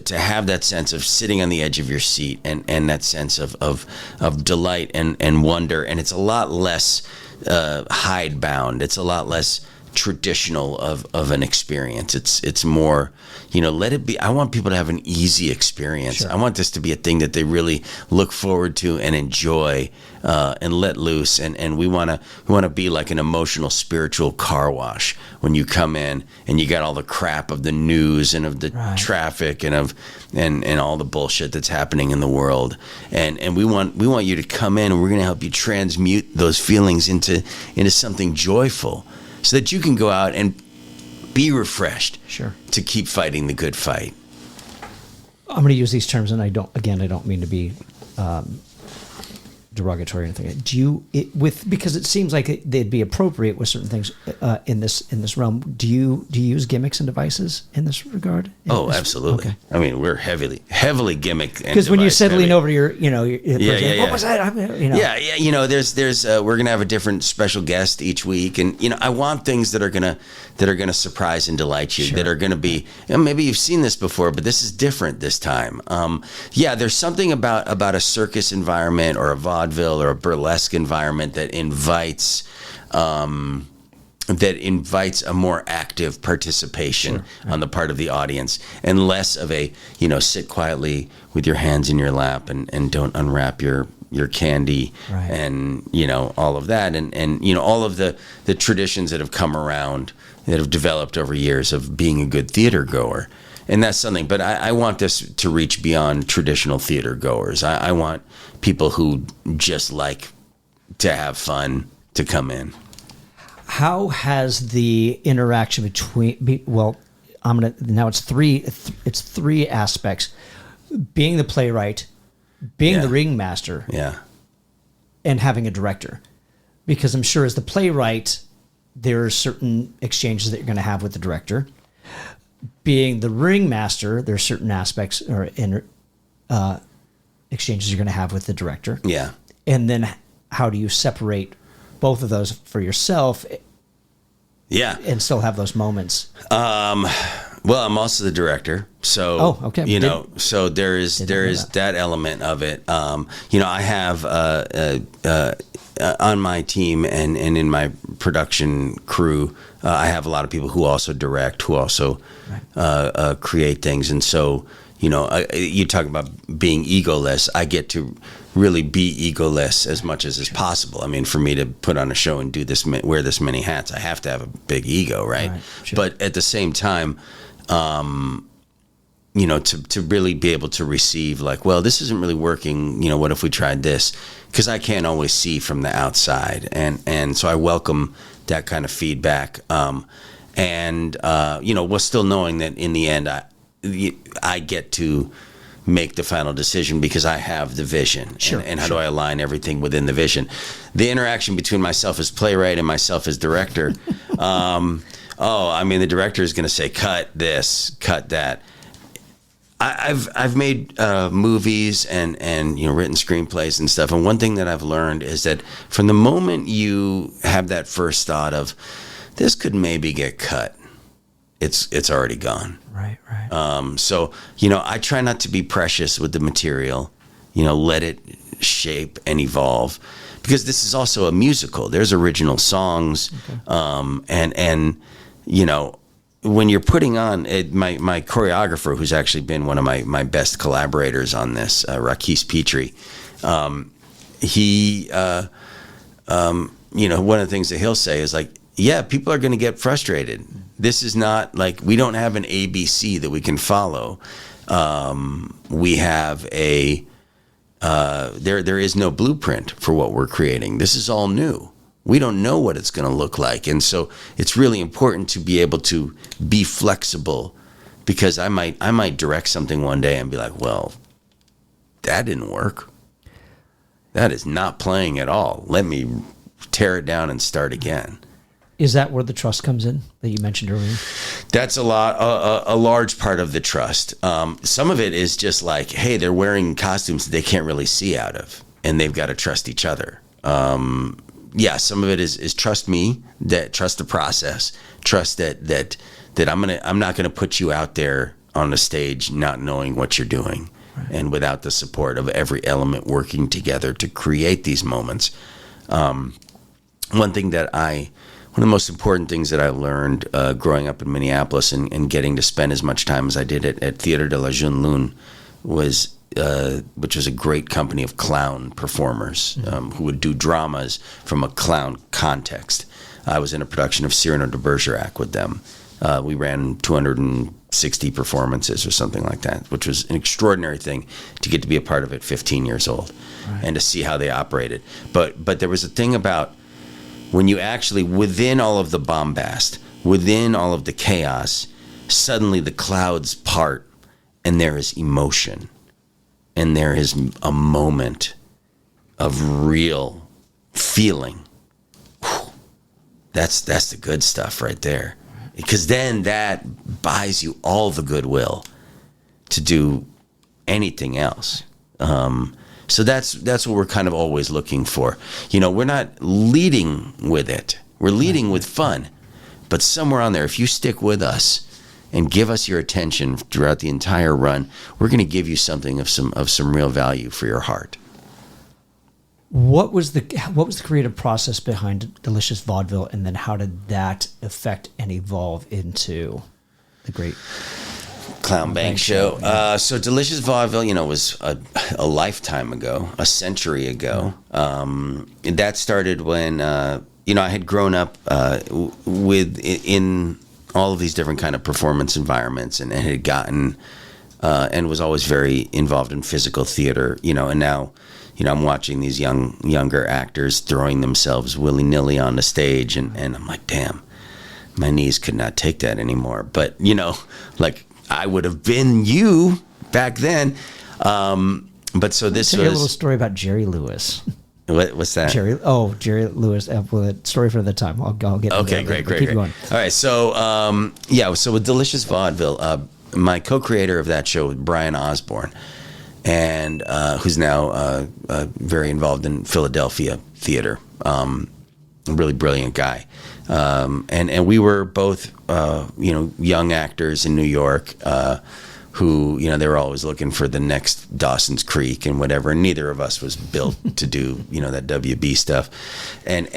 have that sense of sitting on the edge of your seat and that sense of delight and wonder. And it's a lot less hidebound. It's a lot less traditional of an experience. It's more, let it be. I want people to have an easy experience. Sure. I want this to be a thing that they really look forward to and enjoy, and let loose. And we want to be like an emotional, spiritual car wash when you come in and you got all the crap of the news and of the traffic and all the bullshit that's happening in the world. And we want you to come in, and we're going to help you transmute those feelings into something joyful, so that you can go out and be refreshed. Sure. To keep fighting the good fight. I'm going to use these terms, and I don't mean to be derogatory or anything. Because it seems like they'd be appropriate with certain things in this realm. Do you use gimmicks and devices in this regard? Absolutely. Okay. I mean, we're heavily gimmick. Because when you said lean over to your what was that? There's we're gonna have a different special guest each week, and I want things that are gonna surprise and delight you. Sure. That are gonna be, maybe you've seen this before, but this is different this time. There's something about a circus environment or a vaudeville or a burlesque environment that invites that invites a more active participation on the part of the audience, and less of a, sit quietly with your hands in your lap and don't unwrap your candy, and all of that, and all of the traditions that have come around, that have developed over years of being a good theater goer. And that's something, but I want this to reach beyond traditional theater goers. I want people who just like to have fun to come in. How has the interaction between, it's three aspects: being the playwright, being the ringmaster, and having a director. Because I'm sure as the playwright, there are certain exchanges that you're going to have with the director. Being the ringmaster, there are certain aspects or exchanges you're going to have with the director. Yeah. And then how do you separate both of those for yourself? Yeah. And still have those moments. Well, I'm also the director, so so there is that element of it. I have on my team and in my production crew, I have a lot of people who also direct, who also create things, and so you talk about being egoless. I get to really be egoless as much as is possible. I mean, for me to put on a show and do this, wear this many hats, I have to have a big ego, right? Sure. But at the same time, to really be able to receive, like, well, this isn't really working. What if we tried this? Because I can't always see from the outside, and so I welcome that kind of feedback. While still knowing that in the end, I get to make the final decision because I have the vision. And how do I align everything within the vision? The interaction between myself as playwright and myself as director. The director is going to say, cut this, cut that. I've made movies and written screenplays and stuff. And one thing that I've learned is that from the moment you have that first thought of this could maybe get cut, it's already gone. Right. So, I try not to be precious with the material, let it shape and evolve, because this is also a musical. There's original songs. Okay. When you're putting on it, my choreographer, who's actually been one of my best collaborators on this, Rakis Petrie, he, one of the things that he'll say is like, yeah, people are going to get frustrated. This is not like, we don't have an ABC that we can follow. We have there is no blueprint for what we're creating. This is all new. We don't know what it's going to look like. And so it's really important to be able to be flexible, because I might direct something one day and be like, well, that didn't work. That is not playing at all. Let me tear it down and start again. Is that where the trust comes in that you mentioned earlier? That's a large part of the trust. Some of it is just like, hey, they're wearing costumes that they can't really see out of, and they've got to trust each other. Some of it is trust me, trust the process, trust that I'm not gonna put you out there on the stage not knowing what you're doing, and without the support of every element working together to create these moments. One of the most important things that I learned growing up in Minneapolis and getting to spend as much time as I did at Theatre de la Jeune Lune was, which was a great company of clown performers who would do dramas from a clown context. I was in a production of Cyrano de Bergerac with them. We ran 260 performances or something like that, which was an extraordinary thing to get to be a part of at 15 years old and to see how they operated. But there was a thing about when you actually, within all of the bombast, within all of the chaos, suddenly the clouds part and there is emotion and there is a moment of real feeling. Whew. That's the good stuff right there. Because then that buys you all the goodwill to do anything else. So that's what we're kind of always looking for. We're not leading with it. We're leading with fun. But somewhere on there, if you stick with us and give us your attention throughout the entire run, we're going to give you something of some real value for your heart. What was the creative process behind Delicious Vaudeville, and then how did that affect and evolve into the great Clown Bank Show? So Delicious Vaudeville, was a lifetime ago, a century ago. That started when I had grown up in all of these different kind of performance environments, and had gotten and was always very involved in physical theater. And now, I'm watching these younger actors throwing themselves willy-nilly on the stage, and I'm like, damn, my knees could not take that anymore. But, like, I would have been you back then. But so this was... a little story about Jerry Lewis. What's that? Jerry Lewis. Well, a story for the time. I'll get into Okay, that. great. Keep going. All right, so, so with Delicious Vaudeville, my co-creator of that show, Brian Osborne, and who's now very involved in Philadelphia theater, a really brilliant guy. And we were both, young actors in New York who, they were always looking for the next Dawson's Creek and whatever. And neither of us was built to do, that WB stuff. And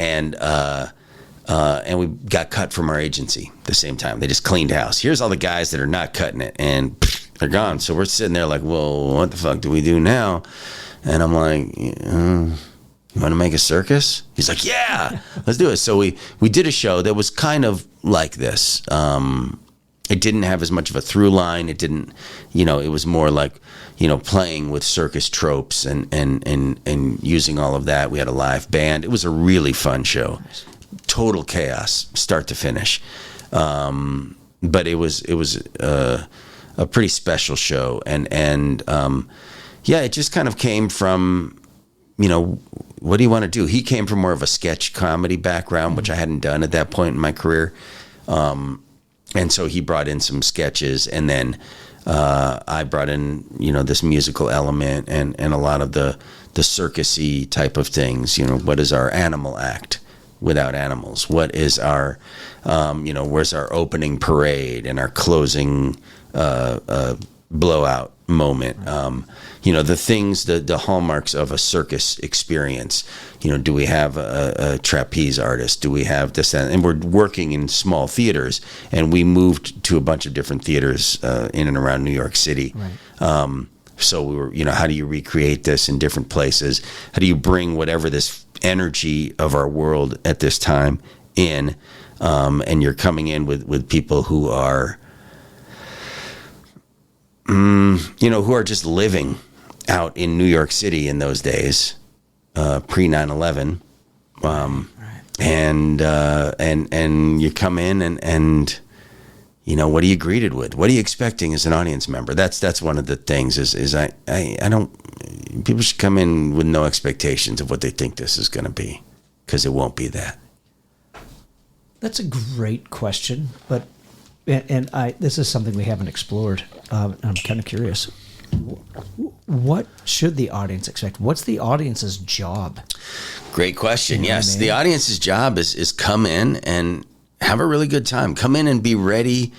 we got cut from our agency at the same time. They just cleaned house. Here's all the guys that are not cutting it, and they're gone. So we're sitting there like, well, what the fuck do we do now? And I'm like, you want to make a circus? He's like, yeah, let's do it. So we did a show that was kind of like this. It didn't have as much of a through line. It didn't, it was more like, playing with circus tropes and using all of that. We had a live band. It was a really fun show. Total chaos, start to finish. But it was a pretty special show. And it just kind of came from, what do you want to do? He came from more of a sketch comedy background, which I hadn't done at that point in my career. And so he brought in some sketches, and then I brought in, this musical element and a lot of the circus-y type of things. What is our animal act without animals? What is our, where's our opening parade and our closing blowout moment? The things, the hallmarks of a circus experience. Do we have a trapeze artist? Do we have this? And we're working in small theaters, and we moved to a bunch of different theaters in and around New York City. Right. So we were, how do you recreate this in different places? How do you bring whatever this energy of our world at this time in, and you're coming in with people who are, who are just living out in New York City in those days, pre 9/11, and you come in and what are you greeted with? What are you expecting as an audience member? That's one of the things is I don't. People should come in with no expectations of what they think this is going to be, because it won't be that. That's a great question, but this is something we haven't explored. And I'm kind of curious. What should the audience expect? What's the audience's job? Great question. Yes, the audience's job is come in and have a really good time. Come in and be ready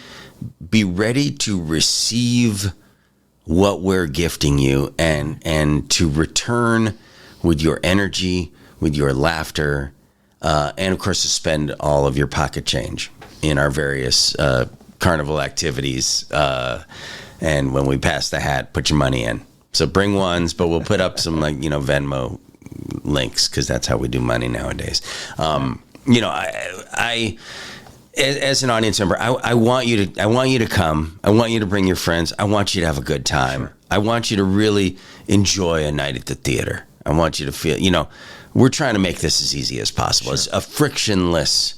to receive what we're gifting you, and to return with your energy, with your laughter, and of course to spend all of your pocket change in our various carnival activities. And when we pass the hat, put your money in. So bring ones, but we'll put up some Venmo links, because that's how we do money nowadays. I as an audience member, I want you to come. I want you to bring your friends. I want you to have a good time. Sure. I want you to really enjoy a night at the theater. I want you to feel, we're trying to make this as easy as possible. Sure. It's a frictionless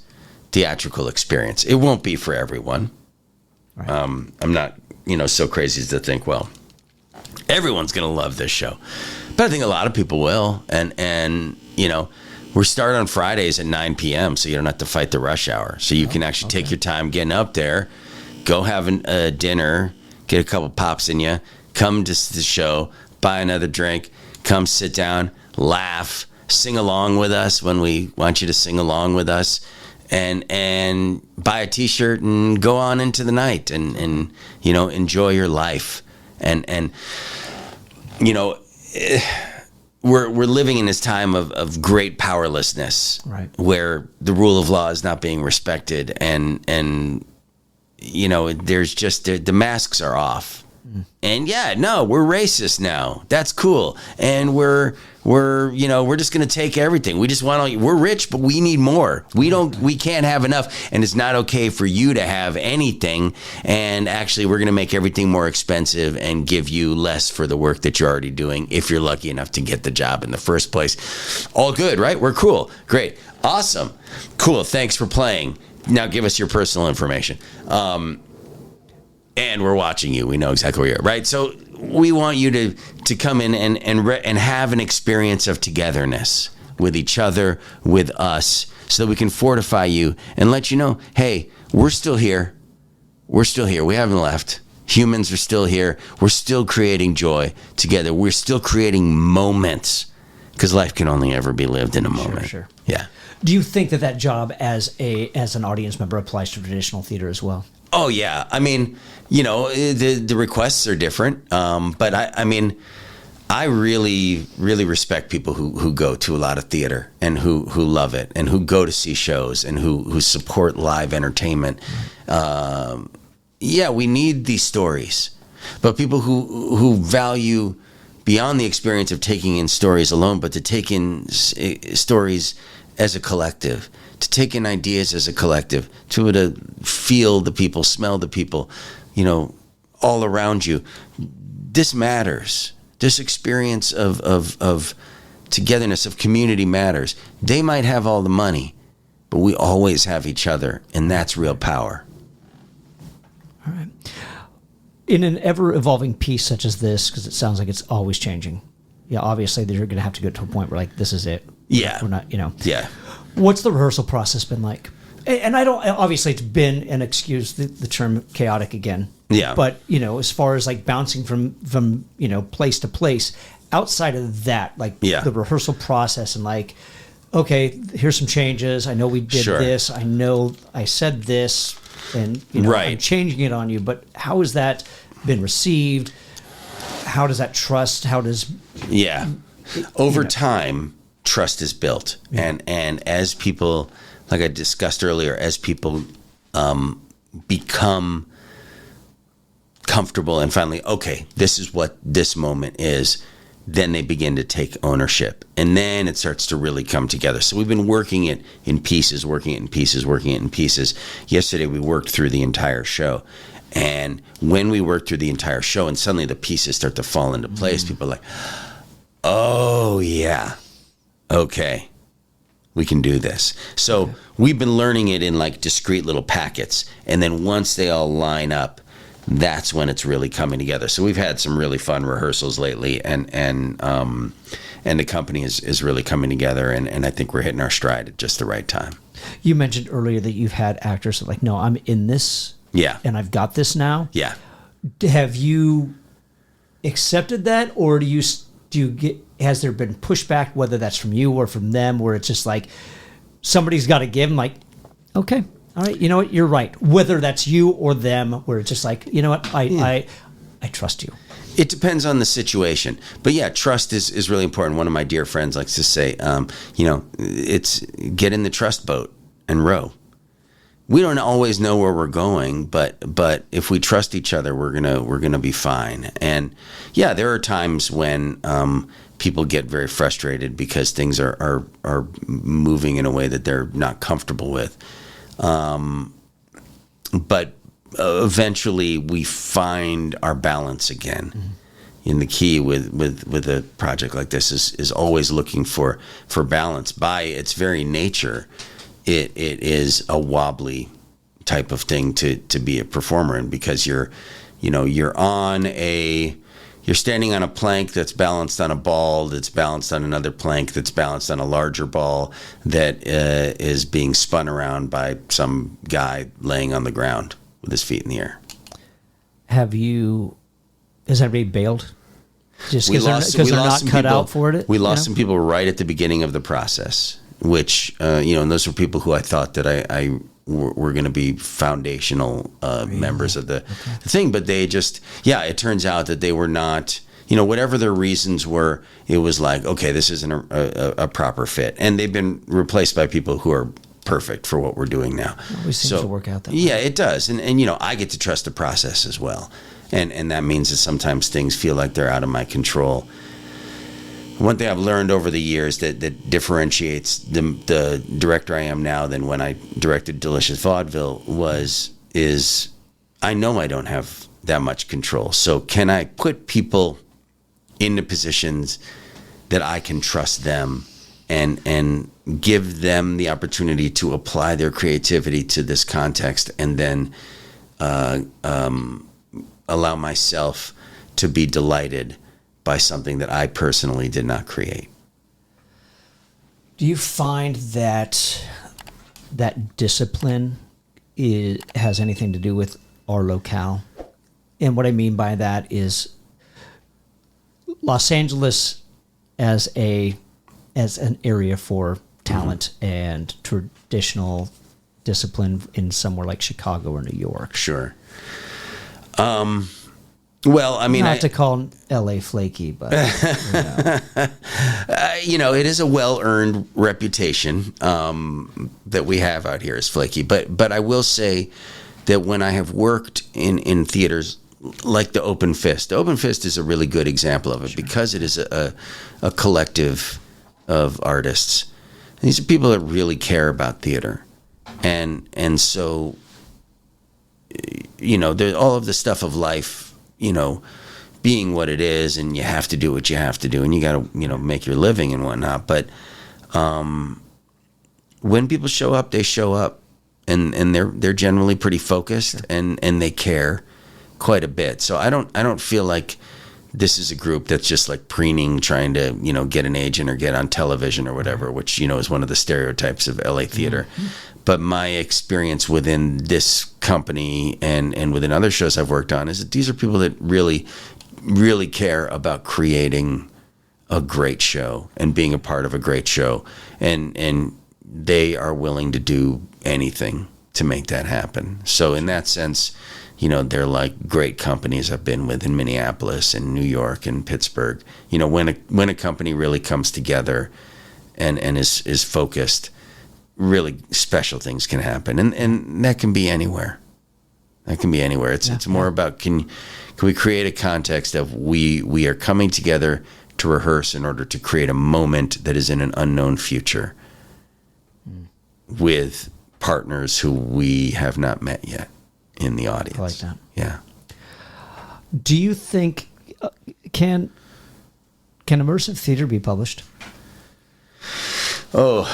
theatrical experience. It won't be for everyone. Right. I'm not, so crazy as to think, well, everyone's going to love this show. But I think a lot of people will. And we start on Fridays at 9 p.m., so you don't have to fight the rush hour. So you can actually take your time getting up there, go have a dinner, get a couple pops in you, come to the show, buy another drink, come sit down, laugh, sing along with us when we want you to sing along with us, and buy a T-shirt and go on into the night and enjoy your life. And we're living in this time of great powerlessness, right, where the rule of law is not being respected, and there's just the masks are off. And we're racist now. That's cool. And we're just going to take everything. We just we're rich, but we need more. We can't have enough. And it's not okay for you to have anything. And actually, we're going to make everything more expensive and give you less for the work that you're already doing if you're lucky enough to get the job in the first place. All good, right? We're cool. Great. Awesome. Cool. Thanks for playing. Now give us your personal information. And we're watching you. We know exactly where you're at, right? So we want you to come in and have an experience of togetherness with each other, with us, so that we can fortify you and let you know, hey, we're still here. We're still here. We haven't left. Humans are still here. We're still creating joy together. We're still creating moments, because life can only ever be lived in a moment. Sure. Yeah. Do you think that job as an audience member applies to traditional theater as well? Oh, yeah. I mean, the requests are different. But I really, really respect people who go to a lot of theater and who love it and who go to see shows and who support live entertainment. We need these stories. But people who value beyond the experience of taking in stories alone, but to take in stories as a collective, to take in ideas as a collective, to feel the people, smell the people, all around you. This matters. This experience of togetherness, of community matters. They might have all the money, but we always have each other, and that's real power. All right. In an ever-evolving piece such as this, because it sounds like it's always changing, obviously they're going to have to get to a point where, this is it. Yeah. We're not, Yeah. What's the rehearsal process been like? And I don't, obviously it's been, and excuse the term chaotic again. Yeah. But, as far as bouncing from place to place, outside of that, the rehearsal process and okay, here's some changes. I know we did this. I know I said this and, I'm changing it on you, but how has that been received? How does that trust? Over time, trust is built. Yeah. And as people, like I discussed earlier, as people become comfortable and finally, okay, this is what this moment is, then they begin to take ownership. And then it starts to really come together. So we've been working it in pieces. Yesterday we worked through the entire show. And when we work through the entire show and suddenly the pieces start to fall into place, people are like, oh, yeah, okay, we can do this. So we've been learning it in discrete little packets. And then once they all line up, that's when it's really coming together. So we've had some really fun rehearsals lately, and the company is really coming together, and I think we're hitting our stride at just the right time. You mentioned earlier that you've had actors that no, I'm in this. Yeah. And I've got this now. Yeah. Have you accepted that, or has there been pushback, whether that's from you or from them, where it's just somebody's got to give them okay, all right, you know what, you're right. Whether that's you or them, where it's just you know what, I trust you. It depends on the situation. But yeah, trust is really important. One of my dear friends likes to say, it's get in the trust boat and row. We don't always know where we're going, but if we trust each other, we're gonna be fine. And yeah, there are times when people get very frustrated because things are moving in a way that they're not comfortable with. But eventually we find our balance again. Mm-hmm. And the key with a project like this is always looking for balance. By its very nature, it is a wobbly type of thing to be a performer in, because you're standing on a plank that's balanced on a ball that's balanced on another plank that's balanced on a larger ball that is being spun around by some guy laying on the ground with his feet in the air. Has anybody bailed? Just because they're not cut out for it? We lost some people right at the beginning of the process, which, and those were people who I thought that I were going to be foundational members of the thing. But they just, it turns out that they were not, whatever their reasons were, it was like, okay, this isn't a proper fit. And they've been replaced by people who are perfect for what we're doing now. It always seems to work out that way. Yeah, it does. And I get to trust the process as well. And that means that sometimes things feel like they're out of my control. One thing I've learned over the years that differentiates the director I am now than when I directed Delicious Vaudeville is I know I don't have that much control. So can I put people into positions that I can trust them and give them the opportunity to apply their creativity to this context, and then allow myself to be delighted by something that I personally did not create. Do you find that discipline has anything to do with our locale? And what I mean by that is Los Angeles as an area for talent and traditional discipline in somewhere like Chicago or New York. Sure. Well, I mean, not to call L.A. flaky, but it is a well-earned reputation that we have out here as flaky. But I will say that when I have worked in theaters like the Open Fist is a really good example of it. Sure. Because it is a collective of artists. These are people that really care about theater, and so there's all of the stuff of life. Being what it is, and you have to do what you have to do, and you got to, make your living and whatnot. But when people show up, they show up, and they're generally pretty focused, sure. and they care quite a bit. So I don't feel like this is a group that's just like preening, trying to, get an agent or get on television or whatever, which, is one of the stereotypes of LA theater. Mm-hmm. But my experience within this company and within other shows I've worked on is that these are people that really, really care about creating a great show and being a part of a great show. And they are willing to do anything to make that happen. So in that sense, they're like great companies I've been with in Minneapolis and New York and Pittsburgh. When a company really comes together and is focused, really special things can happen, and that can be anywhere. It's more about can we create a context of we are coming together to rehearse in order to create a moment that is in an unknown future with partners who we have not met yet in the audience. I like that. Yeah. Do you think can immersive theater be published? Oh,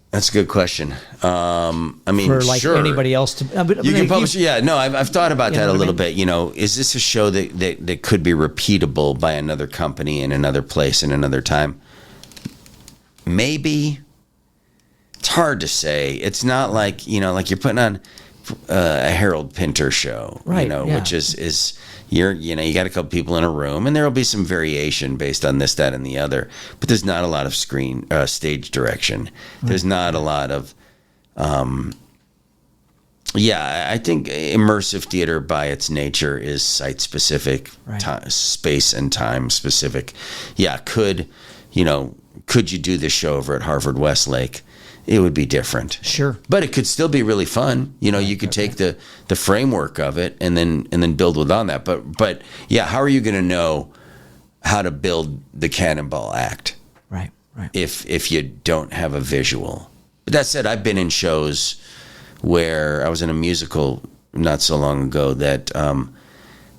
that's a good question. For like sure. Anybody else to you can publish. Yeah, no, I've thought about that a little bit. Is this a show that could be repeatable by another company in another place in another time? Maybe. It's hard to say. It's not like like you're putting on a Harold Pinter show, right? Which is you got a couple people in a room, and there will be some variation based on this, that, and the other. But there's not a lot of stage direction. Right. There's not a lot of, I think immersive theater by its nature is site specific, right. Space and time specific. Yeah, could you do this show over at Harvard Westlake? It would be different. Sure. But it could still be really fun. You could take the framework of it and then build within that. But yeah, how are you going to know how to build the Cannonball Act? Right. If you don't have a visual. But that said, I've been in shows where I was in a musical not so long ago that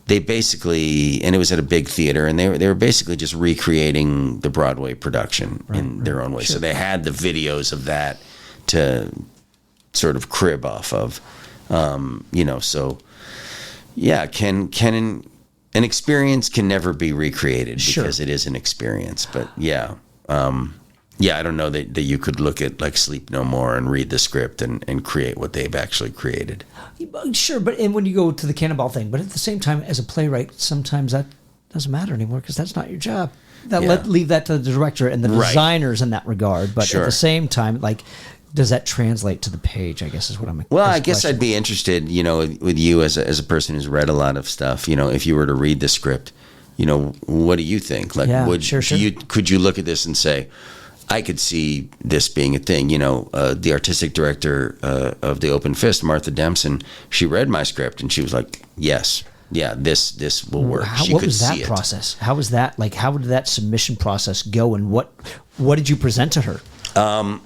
they basically, and it was at a big theater, and they were basically just recreating the Broadway production in their own way. Sure. So they had the videos of that to sort of crib off of, So yeah, can an experience can never be recreated because it is an experience. But yeah. I don't know that you could look at like Sleep No More and read the script and create what they've actually created. Sure, and when you go to the Cannonball thing, but at the same time, as a playwright, sometimes that doesn't matter anymore because that's not your job. Leave that to the director and the designers in that regard. But at the same time, like, does that translate to the page? I guess is what I'm. Well, I guess I'd be interested, with you as a person who's read a lot of stuff. If you were to read the script, what do you think? Like, sure. could you look at this and say, I could see this being a thing? The artistic director of the Open Fist, Martha Dempson, she read my script and she was like, yes. Yeah, this will work. What was that process? How was that? Like, how did that submission process go, and what did you present to her? The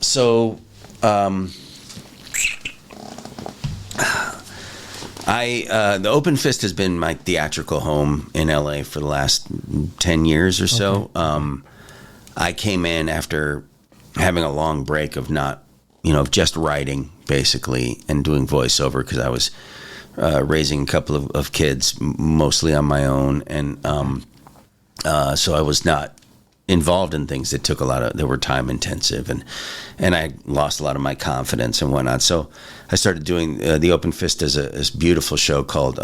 Open Fist has been my theatrical home in LA for the last 10 years or so. Okay. I came in after having a long break of not, of just writing basically and doing voiceover, because I was raising a couple of kids, mostly on my own, and so I was not involved in things that that were time intensive, and I lost a lot of my confidence and whatnot. So I started doing the Open Fist as this beautiful show called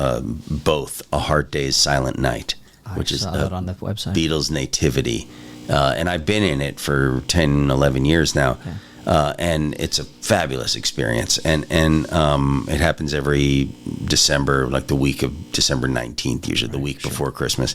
Both: A Hard Day's Silent Night, which is that on the website. Beatles' nativity, and I've been in it for 10, 11 years now. Okay. And it's a fabulous experience, and it happens every December, like the week of December 19th, usually the week before Christmas.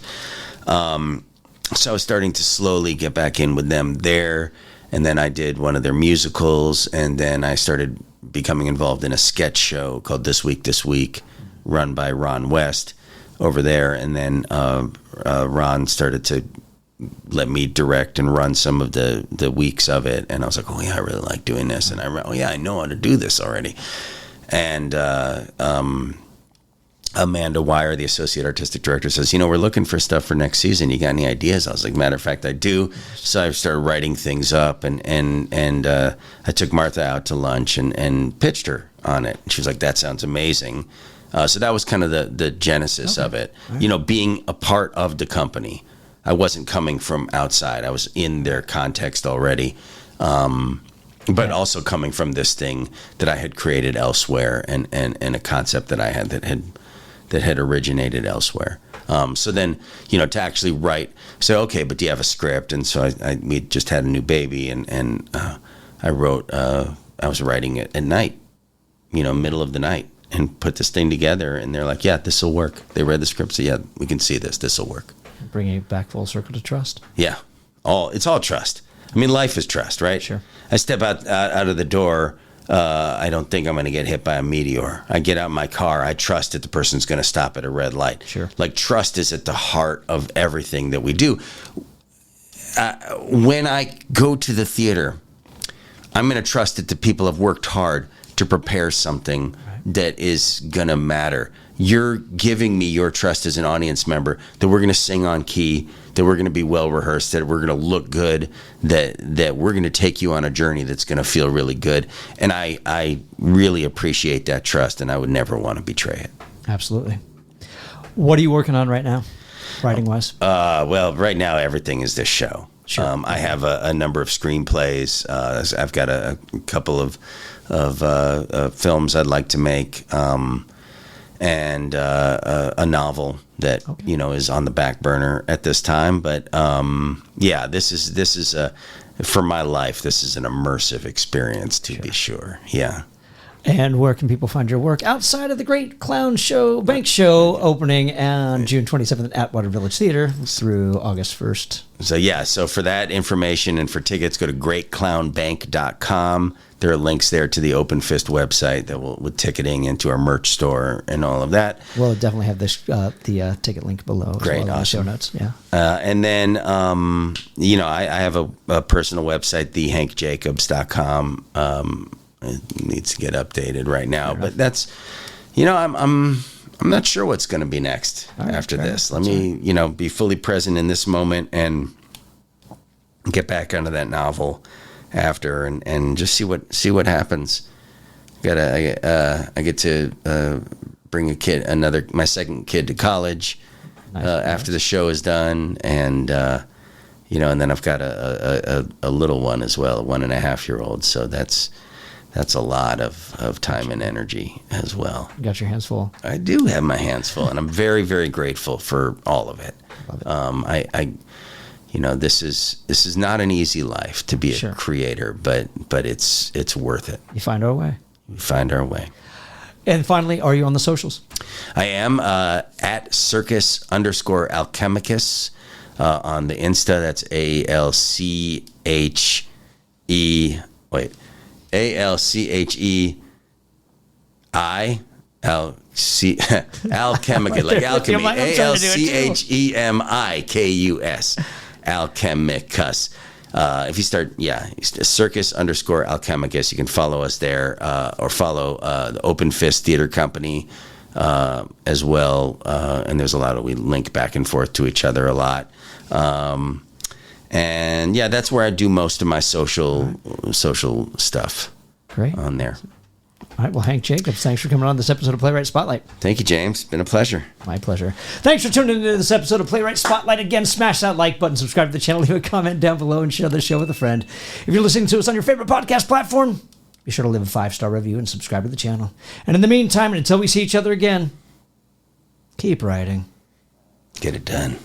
So I was starting to slowly get back in with them there, and then I did one of their musicals, and then I started becoming involved in a sketch show called This Week, run by Ron West over there, and then Ron started to let me direct and run some of the weeks of it, and I was like, oh yeah, I really like doing this, and I know how to do this already. And Amanda Wire, the associate artistic director, says, we're looking for stuff for next season. You got any ideas? I was like, matter of fact, I do. So I started writing things up, and I took Martha out to lunch and pitched her on it. She was like, that sounds amazing. So that was kind of the genesis of it. Right. Being a part of the company. I wasn't coming from outside. I was in their context already, but also coming from this thing that I had created elsewhere, and a concept that I had that had originated elsewhere. So then, to actually write, so okay, but do you have a script? And so we just had a new baby, and I wrote. I was writing it at night, middle of the night, and put this thing together. And they're like, yeah, this will work. They read the script, so yeah, we can see this. This will work. Bringing it back full circle to trust. Yeah, it's all trust. I mean, life is trust, right? Sure. I step out of the door. I don't think I'm going to get hit by a meteor. I get out in my car. I trust that the person's going to stop at a red light. Sure. Like, trust is at the heart of everything that we do. When I go to the theater, I'm going to trust that the people have worked hard to prepare something that is going to matter. You're giving me your trust as an audience member that we're going to sing on key, that we're going to be well rehearsed, that we're going to look good, that we're going to take you on a journey that's going to feel really good. And I really appreciate that trust, and I would never want to betray it. Absolutely. What are you working on right now, writing-wise? Well, right now everything is this show. Sure. I have a number of screenplays. I've got a couple of films I'd like to make. And a novel that is on the back burner at this time, but this is for my life. This is an immersive experience, to be sure. Yeah. And where can people find your work outside of the Great Clown Show, Bank Show, opening on June 27th at Atwater Village Theater through August 1st? So for that information and for tickets, go to greatclownbank.com. There are links there to the Open Fist website with ticketing into our merch store and all of that. We'll definitely have the ticket link below. Great, awesome. In the show notes, yeah. And then, I have a personal website, thehankjacobs.com. It needs to get updated right now, but that's, I'm not sure what's going to be next after this. Let me, be fully present in this moment and get back onto that novel after and just see what happens. I get to bring my second kid to college after the show is done, and and then I've got a little one as well, a 1.5-year-old. So that's a lot of time and energy as well. You got your hands full. I do have my hands full, and I'm very, very grateful for all of it. Love it. This is not an easy life to be a creator, but it's worth it. You find our way. We find our way. And finally, are you on the socials? I am at circus_alchemicus on the Insta. That's alchemicus, like alchemy. ALCHEMIKUS. Alchemicus. If you start, circus_alchemicus, you can follow us there, or follow the Open Fist Theater Company as well. And there's a lot we link back and forth to each other a lot. And yeah, that's where I do most of my social stuff. Great. On there. All right. Well, Hank Jacobs, thanks for coming on this episode of Playwright Spotlight. Thank you, James. Been a pleasure. My pleasure. Thanks for tuning into this episode of Playwright Spotlight. Again, smash that like button, subscribe to the channel, leave a comment down below, and share the show with a friend. If you're listening to us on your favorite podcast platform, be sure to leave a 5-star review and subscribe to the channel. And in the meantime, and until we see each other again, keep writing. Get it done.